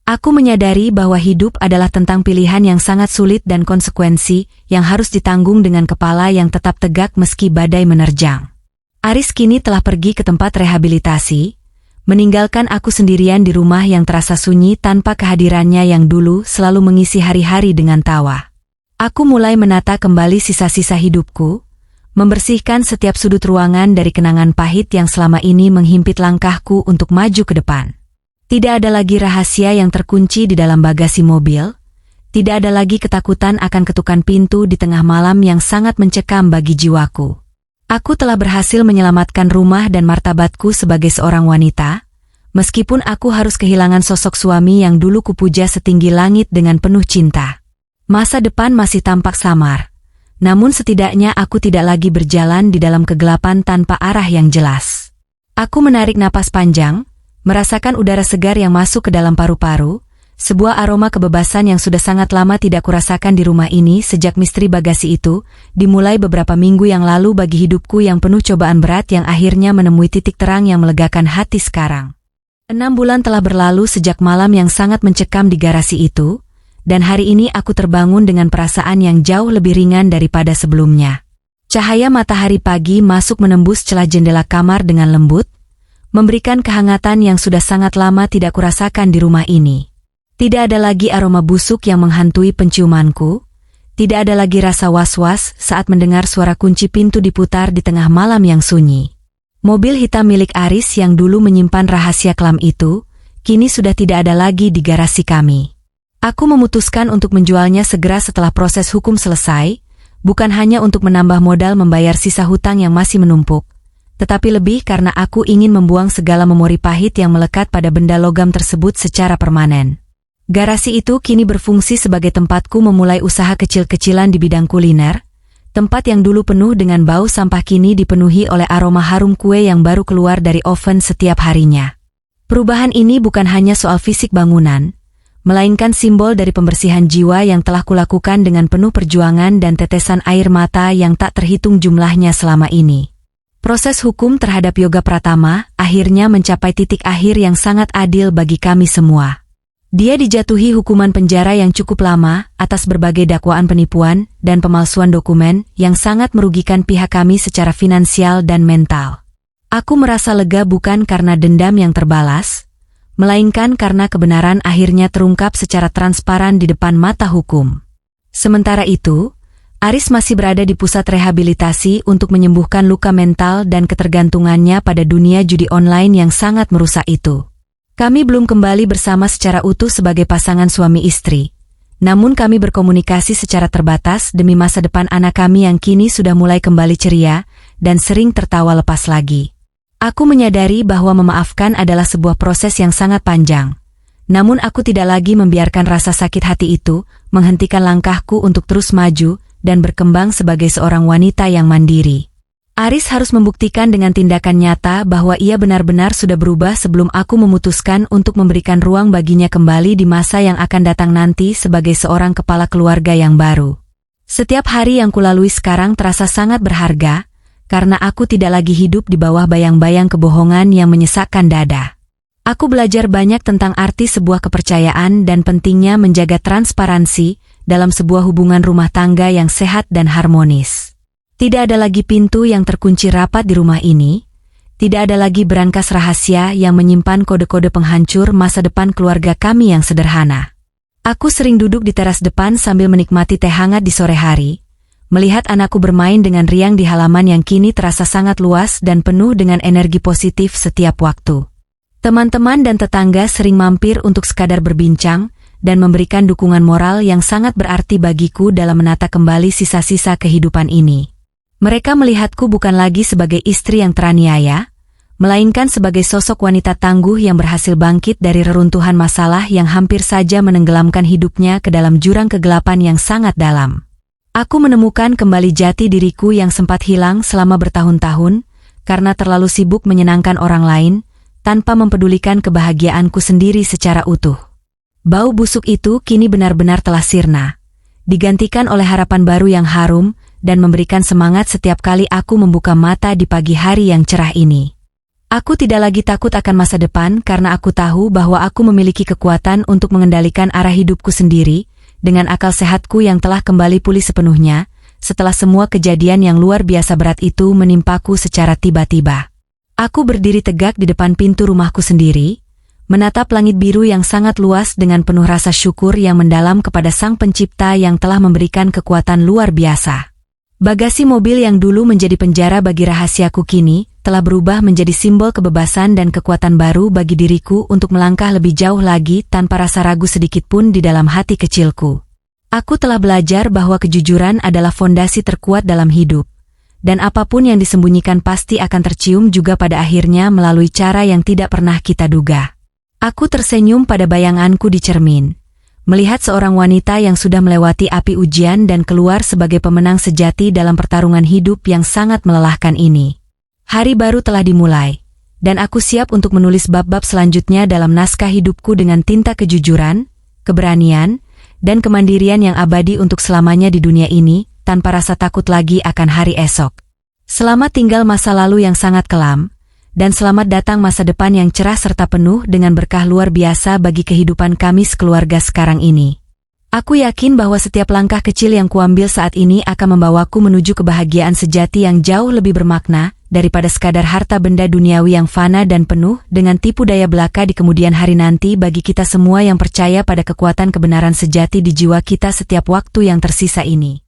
Aku menyadari bahwa hidup adalah tentang pilihan yang sangat sulit dan konsekuensi yang harus ditanggung dengan kepala yang tetap tegak meski badai menerjang. Aris kini telah pergi ke tempat rehabilitasi, meninggalkan aku sendirian di rumah yang terasa sunyi tanpa kehadirannya yang dulu selalu mengisi hari-hari dengan tawa. Aku mulai menata kembali sisa-sisa hidupku, membersihkan setiap sudut ruangan dari kenangan pahit yang selama ini menghimpit langkahku untuk maju ke depan. Tidak ada lagi rahasia yang terkunci di dalam bagasi mobil, tidak ada lagi ketakutan akan ketukan pintu di tengah malam yang sangat mencekam bagi jiwaku. Aku telah berhasil menyelamatkan rumah dan martabatku sebagai seorang wanita, Meskipun aku harus kehilangan sosok suami yang dulu kupuja setinggi langit dengan penuh cinta. Masa depan masih tampak samar. Namun setidaknya aku tidak lagi berjalan di dalam kegelapan tanpa arah yang jelas. Aku menarik napas panjang, merasakan udara segar yang masuk ke dalam paru-paru, sebuah aroma kebebasan yang sudah sangat lama tidak kurasakan di rumah ini sejak misteri bagasi itu dimulai beberapa minggu yang lalu bagi hidupku yang penuh cobaan berat yang akhirnya menemui titik terang yang melegakan hati sekarang. 6 bulan telah berlalu sejak malam yang sangat mencekam di garasi itu, dan hari ini aku terbangun dengan perasaan yang jauh lebih ringan daripada sebelumnya. Cahaya matahari pagi masuk menembus celah jendela kamar dengan lembut, memberikan kehangatan yang sudah sangat lama tidak kurasakan di rumah ini. Tidak ada lagi aroma busuk yang menghantui penciumanku, tidak ada lagi rasa was-was saat mendengar suara kunci pintu diputar di tengah malam yang sunyi. Mobil hitam milik Aris yang dulu menyimpan rahasia kelam itu, kini sudah tidak ada lagi di garasi kami. Aku memutuskan untuk menjualnya segera setelah proses hukum selesai, bukan hanya untuk menambah modal membayar sisa hutang yang masih menumpuk, tetapi lebih karena aku ingin membuang segala memori pahit yang melekat pada benda logam tersebut secara permanen. Garasi itu kini berfungsi sebagai tempatku memulai usaha kecil-kecilan di bidang kuliner, tempat yang dulu penuh dengan bau sampah kini dipenuhi oleh aroma harum kue yang baru keluar dari oven setiap harinya. Perubahan ini bukan hanya soal fisik bangunan, melainkan simbol dari pembersihan jiwa yang telah kulakukan dengan penuh perjuangan dan tetesan air mata yang tak terhitung jumlahnya selama ini. Proses hukum terhadap Yoga Pratama akhirnya mencapai titik akhir yang sangat adil bagi kami semua. Dia dijatuhi hukuman penjara yang cukup lama atas berbagai dakwaan penipuan dan pemalsuan dokumen yang sangat merugikan pihak kami secara finansial dan mental. Aku merasa lega bukan karena dendam yang terbalas, melainkan karena kebenaran akhirnya terungkap secara transparan di depan mata hukum. Sementara itu, Aris masih berada di pusat rehabilitasi untuk menyembuhkan luka mental dan ketergantungannya pada dunia judi online yang sangat merusak itu. Kami belum kembali bersama secara utuh sebagai pasangan suami istri, namun kami berkomunikasi secara terbatas demi masa depan anak kami yang kini sudah mulai kembali ceria dan sering tertawa lepas lagi. Aku menyadari bahwa memaafkan adalah sebuah proses yang sangat panjang, namun aku tidak lagi membiarkan rasa sakit hati itu menghentikan langkahku untuk terus maju dan berkembang sebagai seorang wanita yang mandiri. Aris harus membuktikan dengan tindakan nyata bahwa ia benar-benar sudah berubah sebelum aku memutuskan untuk memberikan ruang baginya kembali di masa yang akan datang nanti sebagai seorang kepala keluarga yang baru. Setiap hari yang kulalui sekarang terasa sangat berharga, karena aku tidak lagi hidup di bawah bayang-bayang kebohongan yang menyesakkan dada. Aku belajar banyak tentang arti sebuah kepercayaan dan pentingnya menjaga transparansi dalam sebuah hubungan rumah tangga yang sehat dan harmonis. Tidak ada lagi pintu yang terkunci rapat di rumah ini, tidak ada lagi berangkas rahasia yang menyimpan kode-kode penghancur masa depan keluarga kami yang sederhana. Aku sering duduk di teras depan sambil menikmati teh hangat di sore hari, melihat anakku bermain dengan riang di halaman yang kini terasa sangat luas dan penuh dengan energi positif setiap waktu. Teman-teman dan tetangga sering mampir untuk sekadar berbincang dan memberikan dukungan moral yang sangat berarti bagiku dalam menata kembali sisa-sisa kehidupan ini. Mereka melihatku bukan lagi sebagai istri yang teraniaya, melainkan sebagai sosok wanita tangguh yang berhasil bangkit dari reruntuhan masalah yang hampir saja menenggelamkan hidupnya ke dalam jurang kegelapan yang sangat dalam. Aku menemukan kembali jati diriku yang sempat hilang selama bertahun-tahun, karena terlalu sibuk menyenangkan orang lain, tanpa mempedulikan kebahagiaanku sendiri secara utuh. Bau busuk itu kini benar-benar telah sirna, digantikan oleh harapan baru yang harum dan memberikan semangat setiap kali aku membuka mata di pagi hari yang cerah ini. Aku tidak lagi takut akan masa depan karena aku tahu bahwa aku memiliki kekuatan untuk mengendalikan arah hidupku sendiri dengan akal sehatku yang telah kembali pulih sepenuhnya setelah semua kejadian yang luar biasa berat itu menimpaku secara tiba-tiba. Aku berdiri tegak di depan pintu rumahku sendiri, menatap langit biru yang sangat luas dengan penuh rasa syukur yang mendalam kepada Sang Pencipta yang telah memberikan kekuatan luar biasa. Bagasi mobil yang dulu menjadi penjara bagi rahasiaku kini telah berubah menjadi simbol kebebasan dan kekuatan baru bagi diriku untuk melangkah lebih jauh lagi tanpa rasa ragu sedikit pun di dalam hati kecilku. Aku telah belajar bahwa kejujuran adalah fondasi terkuat dalam hidup, dan apapun yang disembunyikan pasti akan tercium juga pada akhirnya melalui cara yang tidak pernah kita duga. Aku tersenyum pada bayanganku di cermin, melihat seorang wanita yang sudah melewati api ujian dan keluar sebagai pemenang sejati dalam pertarungan hidup yang sangat melelahkan ini. Hari baru telah dimulai, dan aku siap untuk menulis bab-bab selanjutnya dalam naskah hidupku dengan tinta kejujuran, keberanian, dan kemandirian yang abadi untuk selamanya di dunia ini, tanpa rasa takut lagi akan hari esok. Selamat tinggal masa lalu yang sangat kelam, dan selamat datang masa depan yang cerah serta penuh dengan berkah luar biasa bagi kehidupan kami sekeluarga sekarang ini. Aku yakin bahwa setiap langkah kecil yang kuambil saat ini akan membawaku menuju kebahagiaan sejati yang jauh lebih bermakna, daripada sekadar harta benda duniawi yang fana dan penuh dengan tipu daya belaka di kemudian hari nanti bagi kita semua yang percaya pada kekuatan kebenaran sejati di jiwa kita setiap waktu yang tersisa ini.